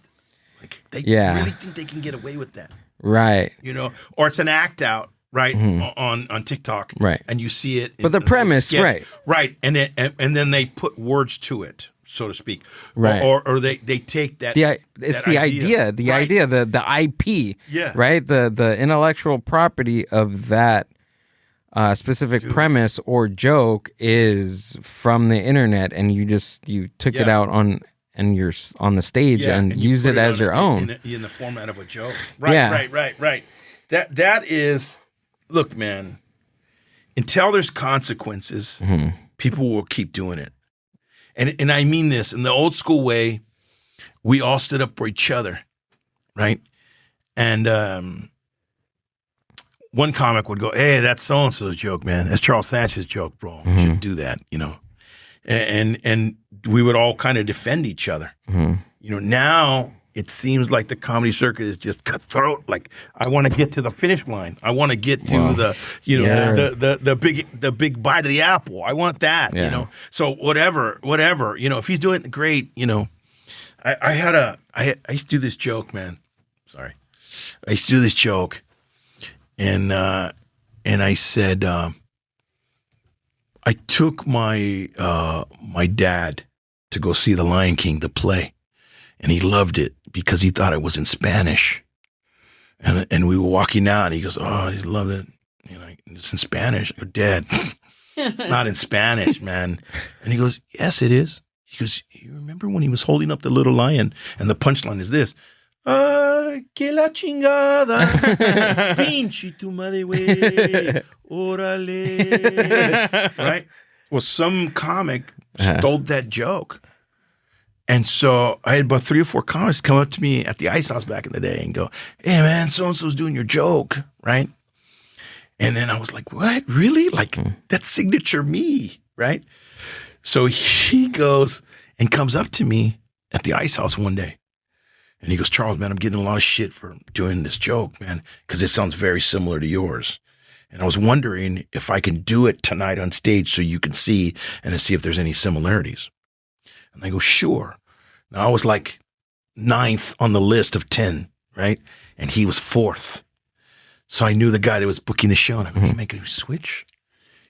they really think they can get away with that. Right. Or it's an act out, right, on TikTok. Right. And you see it. But the premise, right. Right. And then they put words to it, so to speak. Right. Or they take that. It's the idea, the IP. Yeah. Right? The intellectual property of that specific premise or joke is from the internet, and you took it out on you're on the stage and used it as your own in the format of a joke. Right. That is, look, man. Until there's consequences, people will keep doing it, and I mean this in the old school way. We all stood up for each other, right? And one comic would go, "Hey, that's so-and-so's joke, man. That's Charles Sanchez's joke, bro. You shouldn't do that, And we would all kind of defend each other. Now it seems like the comedy circuit is just cutthroat. Like, I want to get to the finish line. I want to get to the big bite of the apple. I want that, So whatever, if he's doing it, great, I used to do this joke, man. Sorry. I used to do this joke. And I said, I took my dad to go see The Lion King, the play, and he loved it because he thought it was in Spanish. And we were walking out, and he goes, "Oh, he loved it. It's in Spanish." I go, "Dad, it's not in Spanish, man." And he goes, "Yes, it is." He goes, "You remember when he was holding up the little lion, and the punchline is this." Que la chingada, pinche tu madre, güey, órale. Right? Well, some comic stole that joke. And so I had about 3 or 4 comics come up to me at the Ice House back in the day and go, "Hey, man, so-and-so's doing your joke," right? And then I was like, "What? Really? Like, that's signature me," right? So he goes and comes up to me at the Ice House one day. And he goes, "Charles, man, I'm getting a lot of shit for doing this joke, man, because it sounds very similar to yours. And I was wondering if I can do it tonight on stage so you can see and to see if there's any similarities." And I go, "Sure." Now I was like 9th on the list of 10, right? And he was 4th. So I knew the guy that was booking the show. And I go, "Hey, make a switch?"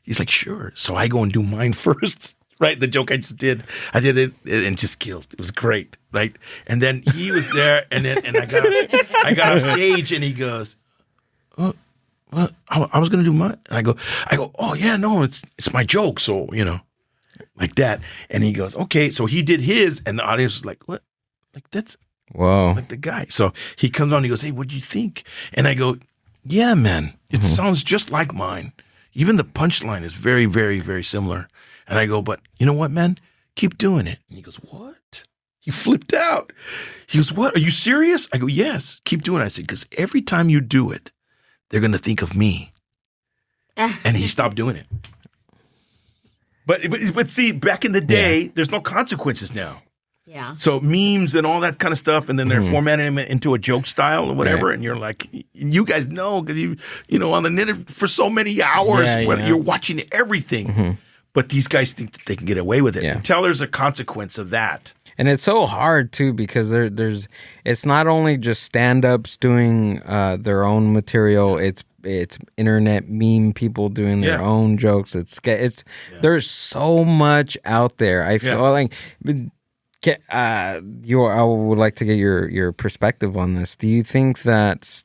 He's like, "Sure." So I go and do mine first. Right, the joke I just did, I did it and it just killed. It was great, right? And then he was there, and I got off stage, and he goes, "Oh, well, I was gonna do mine." And I go, "Oh yeah, no, it's my joke." So like that. And he goes, "Okay." So he did his, and the audience was like, "What? Like that's whoa, like the guy." So he comes on, he goes, "Hey, what do you think?" And I go, Yeah, man. It sounds just like mine. Even the punchline is very, very, very similar. And I go, but you know what, man? Keep doing it. And he goes, what? He flipped out. He goes, what? Are you serious? I go, yes. Keep doing it. I said, because every time you do it, they're going to think of me. And he stopped doing it. But see, back in the day, there's no consequences now. Yeah. So memes and all that kind of stuff, and then they're formatting them into a joke style or whatever, and you're like, you guys know because you know on the net for so many hours, you're watching everything. But these guys think that they can get away with it. Yeah. Until there's a consequence of that. And it's so hard too because there's it's not only just stand-ups doing their own material. It's internet meme people doing their own jokes. There's so much out there. I feel like. I would like to get your perspective on this. Do you think that?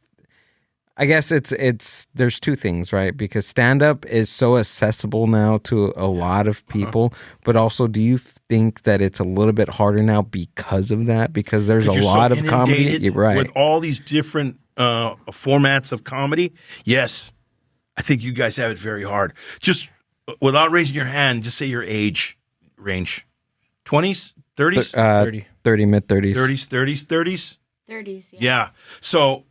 I guess it's there's two things, right? Because stand-up is so accessible now to a lot of people, but also, do you think that it's a little bit harder now because of that? Because there's a lot of comedy, right? With all these different formats of comedy, yes, I think you guys have it very hard. Just without raising your hand, just say your age range: 20s. 30s? 30, mid-30s. 30s? 30s, yeah. So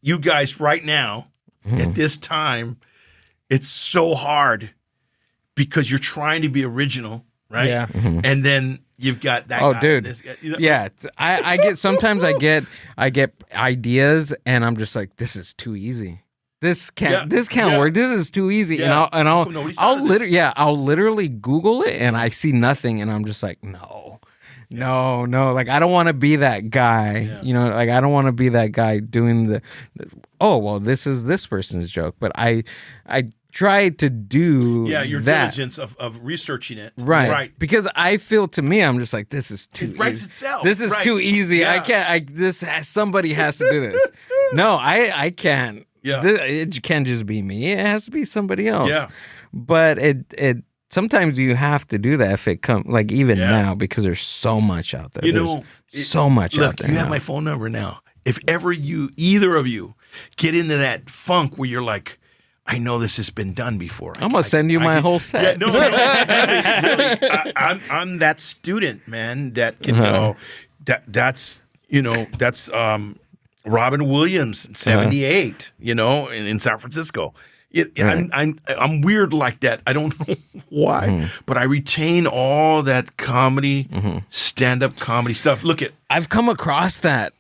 you guys right now, at this time, it's so hard because you're trying to be original, right? Yeah. And then you've got that guy. Dude. This guy, you know? Yeah. I get, sometimes I get ideas and I'm just like, this is too easy. This can't work. This is too easy. Yeah. And I'll literally Google it and I see nothing and I'm just like, no. Like, I don't want to be that guy. Yeah. Like, I don't want to be that guy doing this is this person's joke. But I try to do your that. diligence of researching it. Right. Because I feel, to me, I'm just like, this is too easy. It writes itself. This is too easy. Yeah. Somebody has to do this. No, I can't. Yeah. It can't just be me. It has to be somebody else. Yeah. But it sometimes you have to do that if it comes, like, even now, because there's so much out there. So much out there. You have my phone number now. If ever either of you get into that funk where you're like, I know this has been done before. I'm gonna send you my whole set. Yeah, really. I'm that student, man. That can go. That's Robin Williams in '78. In San Francisco. I'm weird like that. I don't know why, but I retain all that comedy, stand-up comedy stuff. I've come across that.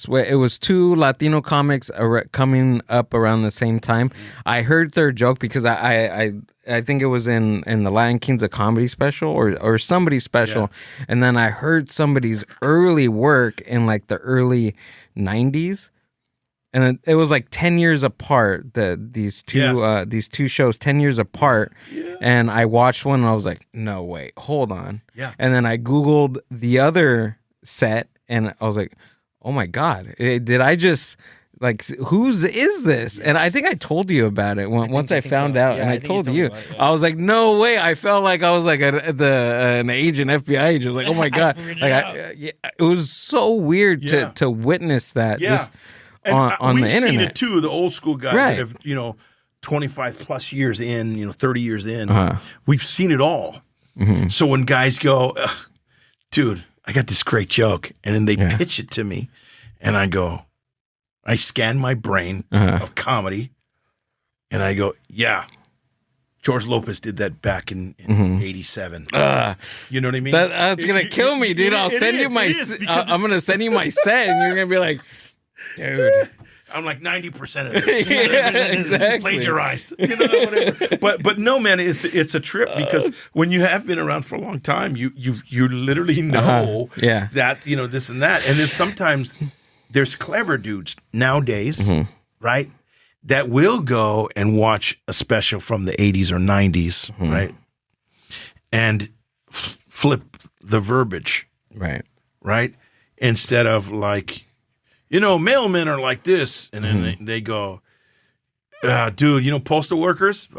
Where it was two Latino comics coming up around the same time. I heard their joke because I think it was in the Lion King's a comedy special or somebody's special, and then I heard somebody's early work in like the early 90s. And it was like 10 years apart. These two shows 10 years apart, and I watched one and I was like, "No, wait, hold on." Yeah. And then I Googled the other set, and I was like, "Oh my god, did I just like whose is this?" Yes. And I think I told you about it once I found out, and I told you. I was like, "No way!" I felt like I was like an agent, FBI agent. I was like, "Oh my god!" It was so weird to witness that. Yeah. Just, on the internet. We've seen it too, the old school guys that have, 25 plus years in, 30 years in. We've seen it all. Mm-hmm. So when guys go, dude, I got this great joke, and then they pitch it to me, and I scan my brain of comedy, and I go, yeah, George Lopez did that back in 87. You know what I mean? That's going to kill me, dude. I'm going to send you my set, and you're going to be like, dude, I'm like 90% of this. Exactly. Plagiarized. Whatever. But no, man, it's a trip because when you have been around for a long time, you literally know that this and that, and then sometimes there's clever dudes nowadays, right, that will go and watch a special from the 80s or 90s, right, and flip the verbiage, right, instead of like. Mailmen are like this, and then they go, dude, postal workers?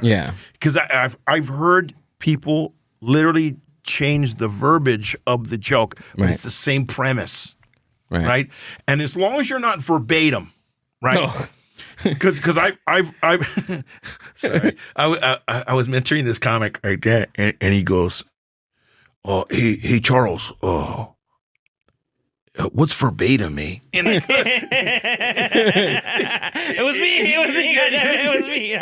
Yeah. Because I've heard people literally change the verbiage of the joke, but it's the same premise, right? And as long as you're not verbatim, right? Oh. Because I sorry, I was mentoring this comic right there, and he goes, "Oh, hey Charles, what's verbatim, eh?" And It was me. It was me.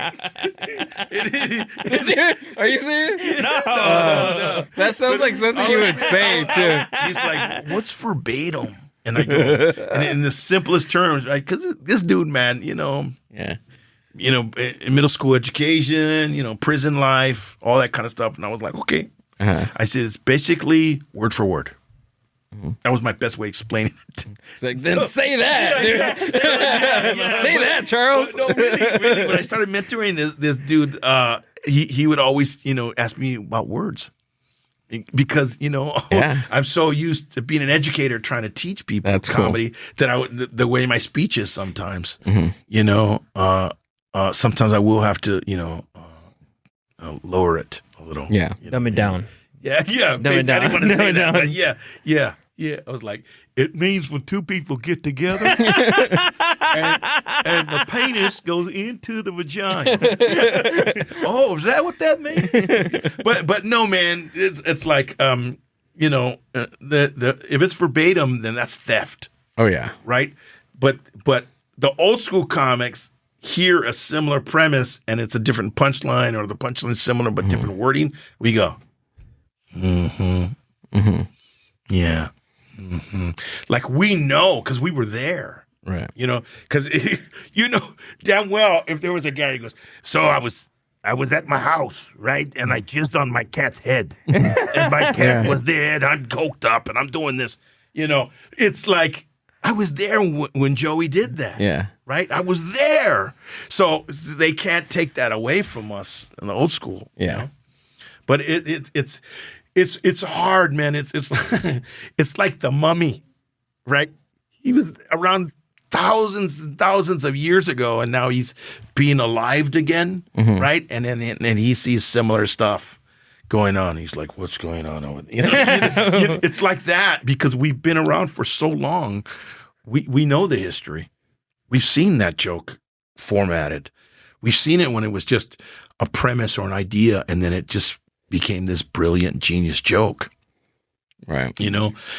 Are you serious? No. That sounds like something you would say too. He's like, "What's verbatim?" And I go, and in the simplest terms, right? Because this dude, man, Yeah. Middle school education, prison life, all that kind of stuff. And I was like, okay. Uh-huh. I said, it's basically word for word. That was my best way of explaining it. It's like, then say that, dude. Say that, Charles. No, really. When I started mentoring this dude, he would always, ask me about words. Because I'm so used to being an educator trying to teach people That's comedy that the way my speech is sometimes, sometimes I will have to lower it a little. Yeah. Dumb it down. Yeah. Dumb it down. I didn't want to say Dumb it that, down. but yeah. I was like, it means when two people get together and the penis goes into the vagina. Oh, is that what that means? But no, man, it's like if it's verbatim, then that's theft, Oh yeah. right? But the old school comics hear a similar premise and it's a different punchline, or the punchline is similar but different wording. We go, yeah. Like we know because we were there, Right. because damn well if there was a guy who goes, so I was at my house, right, and I jizzed on my cat's head, and my cat was there, and I'm coked up, and I'm doing this, it's like I was there when Joey did that, Yeah. right, I was there, so they can't take that away from us in the old school, Yeah. but it's hard, man. It's like the Mummy, right? He was around thousands and thousands of years ago, and now he's being alived again, right? And then he sees similar stuff going on. He's like, "What's going on over there?" It's like that because we've been around for so long. We know the history. We've seen that joke formatted. We've seen it when it was just a premise or an idea, and then it just became this brilliant, genius joke. Right.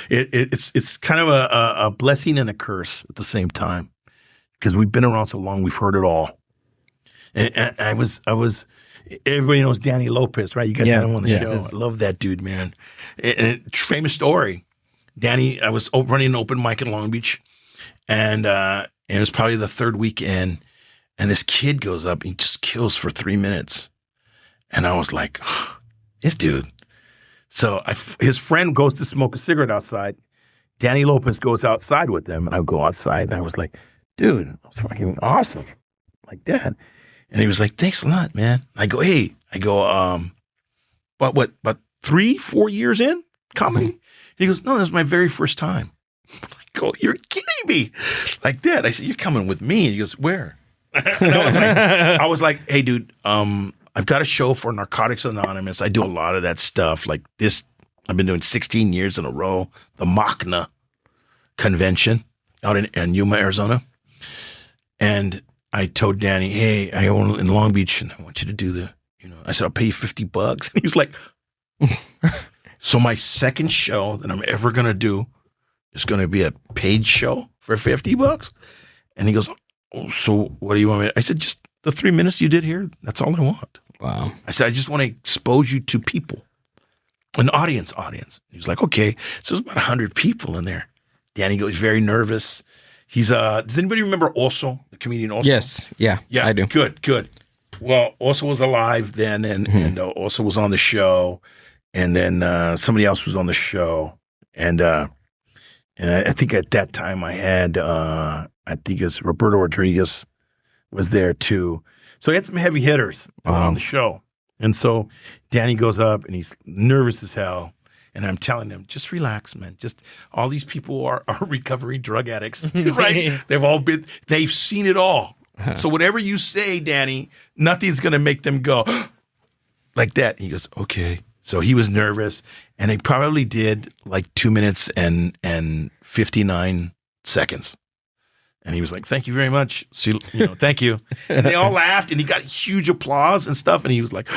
It's kind of a blessing and a curse at the same time because we've been around so long, we've heard it all. And I was. Everybody knows Danny Lopez, right? You guys had him on the show. I love that dude, man. And famous story. Danny, I was running an open mic in Long Beach, and it was probably the third weekend, and this kid goes up, and he just kills for 3 minutes, and I was like, this dude. So his friend goes to smoke a cigarette outside. Danny Lopez goes outside with them, and I go outside, and I was like, dude, that was fucking awesome, like that. And he was like, thanks a lot, man. I go, what, 3-4 years in comedy? And he goes, no, this is my very first time. I go, you're kidding me, like that. I said, you're coming with me. And he goes, where? And I was like, hey, dude, I've got a show for Narcotics Anonymous. I do a lot of that stuff. Like this, I've been doing 16 years in a row. The Machna convention out in Yuma, Arizona. And I told Danny, hey, I own in Long Beach, and I want you to do I said, I'll pay you $50. And he was like, so my second show that I'm ever going to do is going to be a paid show for $50? And he goes, oh, so what do you want me to? I said, just the 3 minutes you did here, that's all I want. Wow. I said, I just want to expose you to people, an audience. He was like, okay. So there's about 100 people in there. Danny goes very nervous. He's does anybody remember Also, the comedian Also? Yes. Yeah. I do. Good. Well, Also was alive then, and Also was on the show, and then somebody else was on the show, and I think at that time I had I think it was Roberto Rodriguez was there too. So he had some heavy hitters on the show. And so Danny goes up and he's nervous as hell. And I'm telling him, just relax, man. Just all these people are recovering drug addicts, right? They've seen it all. So whatever you say, Danny, nothing's going to make them go like that. He goes, okay. So he was nervous, and he probably did like 2 minutes and 59 seconds. And he was like, thank you very much. See, thank you. And they all laughed, and he got huge applause and stuff. And he was like,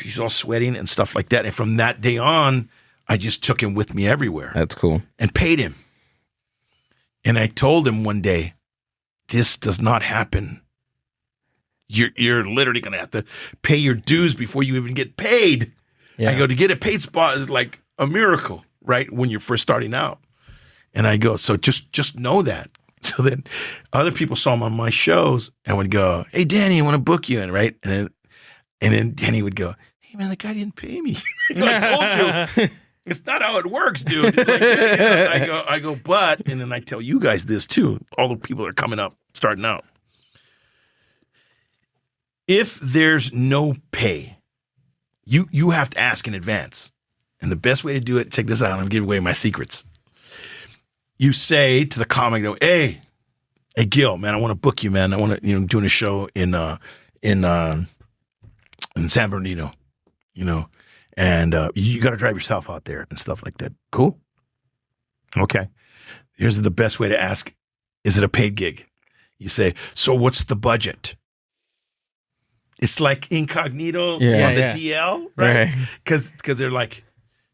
he's all sweating and stuff like that. And from that day on, I just took him with me everywhere. That's cool. And paid him. And I told him one day, this does not happen. You're literally going to have to pay your dues before you even get paid. Yeah. I go, to get a paid spot is like a miracle, right? When you're first starting out. And I go, so just know that. So then other people saw him on my shows and would go, hey, Danny, I want to book you in, right? And then Danny would go, hey, man, the guy didn't pay me. I told you. It's not how it works, dude. Like, I go, but, and then I tell you guys this too, all the people that are coming up, starting out. If there's no pay, you have to ask in advance. And the best way to do it, check this out, I'm giving away my secrets. You say to the comic, hey, Gil, man, I want to book you, man. I want to, doing a show in San Bernardino, and you got to drive yourself out there and stuff like that. Cool. Okay. Here's the best way to ask. Is it a paid gig? You say, so what's the budget? It's like incognito on the DL, right? Because they're like,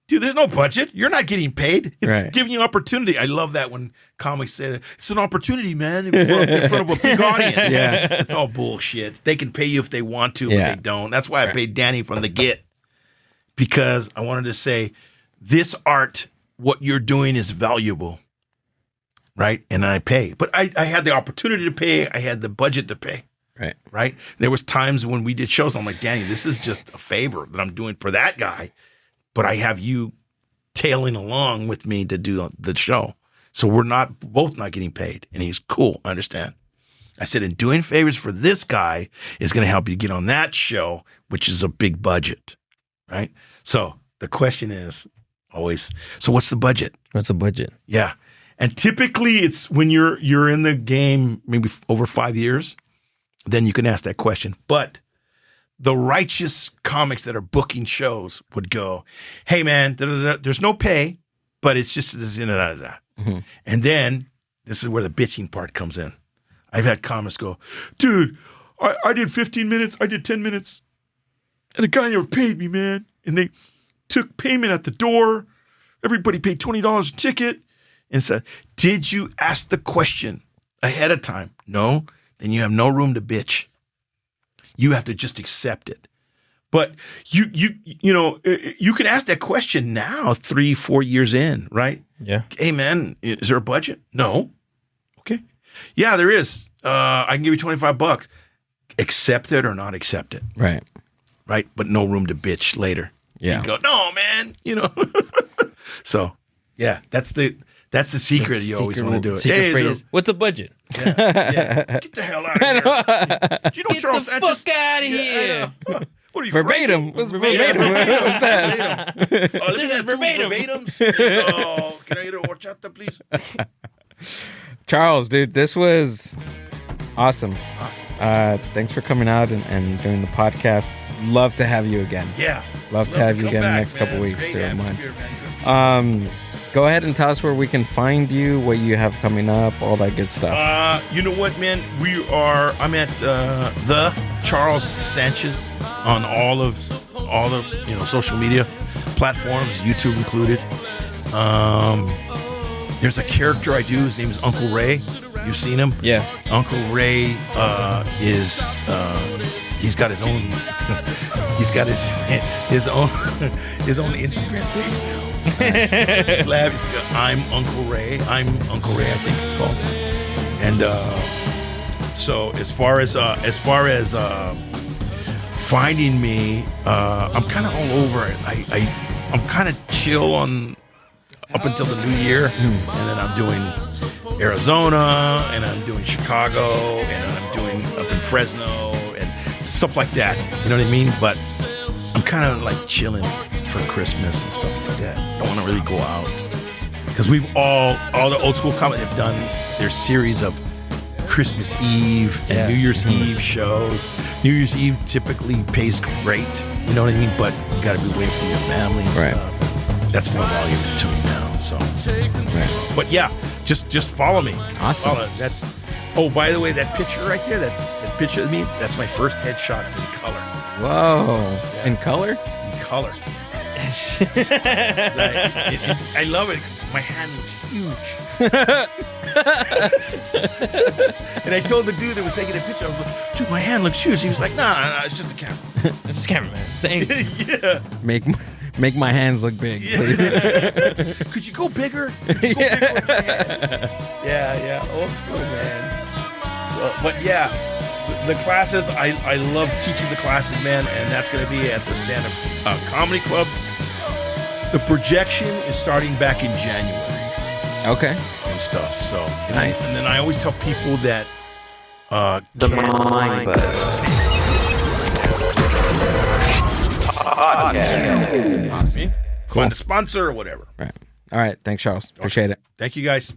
dude, there's no budget. You're not getting paid. It's giving you opportunity. I love that when comics say that. It's an opportunity, man, in front of a big audience. Yeah. It's all bullshit. They can pay you if they want to, but they don't. That's why I paid Danny from the get. Because I wanted to say, this art, what you're doing is valuable, right? And I pay. But I had the opportunity to pay. I had the budget to pay. Right. There was times when we did shows, I'm like, Danny, this is just a favor that I'm doing for that guy. But I have you tailing along with me to do the show. So we're both not getting paid. And he's cool. I understand. I said, and doing favors for this guy is going to help you get on that show, which is a big budget. Right. So the question is always, so what's the budget? What's the budget? Yeah. And typically it's when you're in the game, maybe over 5 years, then you can ask that question. But the righteous comics that are booking shows would go, hey, man, there's no pay, but it's just Mm-hmm. And then this is where the bitching part comes in. I've had comics go, dude, I did 15 minutes, I did 10 minutes, and the guy never paid me, man. And they took payment at the door. Everybody paid $20 a ticket and said, did you ask the question ahead of time? No. Then you have no room to bitch. You have to just accept it. But you can ask that question now, 3-4 years in, right? Yeah. Hey, man, is there a budget? No. Okay. Yeah, there is. I can give you $25. Accept it or not accept it. Right. Right. But no room to bitch later. Yeah. You go, no, man. So yeah, that's the secret. You always want to do it. Secret phrase. What's a budget? Yeah. Get the hell out of here. You know Get Charles the Sanchez? fuck out of here. What are you, Verbatim. crazy? What's verbatim? What's that? This is verbatim. Verbatims. Can I get a horchata, please? Charles, dude, this was awesome. Awesome. Thanks for coming out and doing the podcast. Love to have you again. Yeah. Love to have you come again the back, next couple man. weeks Great to a month. atmosphere, man. Go ahead and tell us where we can find you, what you have coming up, all that good stuff. You know what, man? I'm at the Charles Sanchez on all the social media platforms, YouTube included. There's a character I do. His name is Uncle Ray. You've seen him? Yeah. Uncle Ray is he's got his own his own Instagram page now. I'm Uncle Ray. I think it's called. And so as far as finding me, I'm kind of all over it. I'm kind of chill up until the new year, and then I'm doing Arizona, and I'm doing Chicago, and I'm doing up in Fresno, and stuff like that. You know what I mean? But I'm kind of like chilling for Christmas and stuff like that. I don't want to really go out because we've all the old school comics have done their series of Christmas Eve and New Year's Eve shows. New Year's Eve typically pays great, you know what I mean? But you got to be away from your family and stuff. That's more valuable to me now. So, but yeah, just follow me. Awesome. Follow. Oh, by the way, that picture right there, that picture of me, that's my first headshot in color. Whoa. Yeah. In color? In color. I love it. My hand looks huge. And I told the dude that was taking a picture, I was like, dude, my hand looks huge. He was like, nah, it's just a camera. It's a cameraman. Thank Yeah. Make my hands look big, please. Could you go bigger? Could you go bigger with my hand? Yeah. Old school, man. So, but yeah, the classes, I love teaching the classes, man, and that's going to be at the Stand-Up Comedy Club. The projection is starting back in January. Okay. And stuff. So Nice. And then I always tell people that The Mind Buzz. find a sponsor or whatever. Right. All right. Thanks, Charles. Appreciate it. Thank you, guys.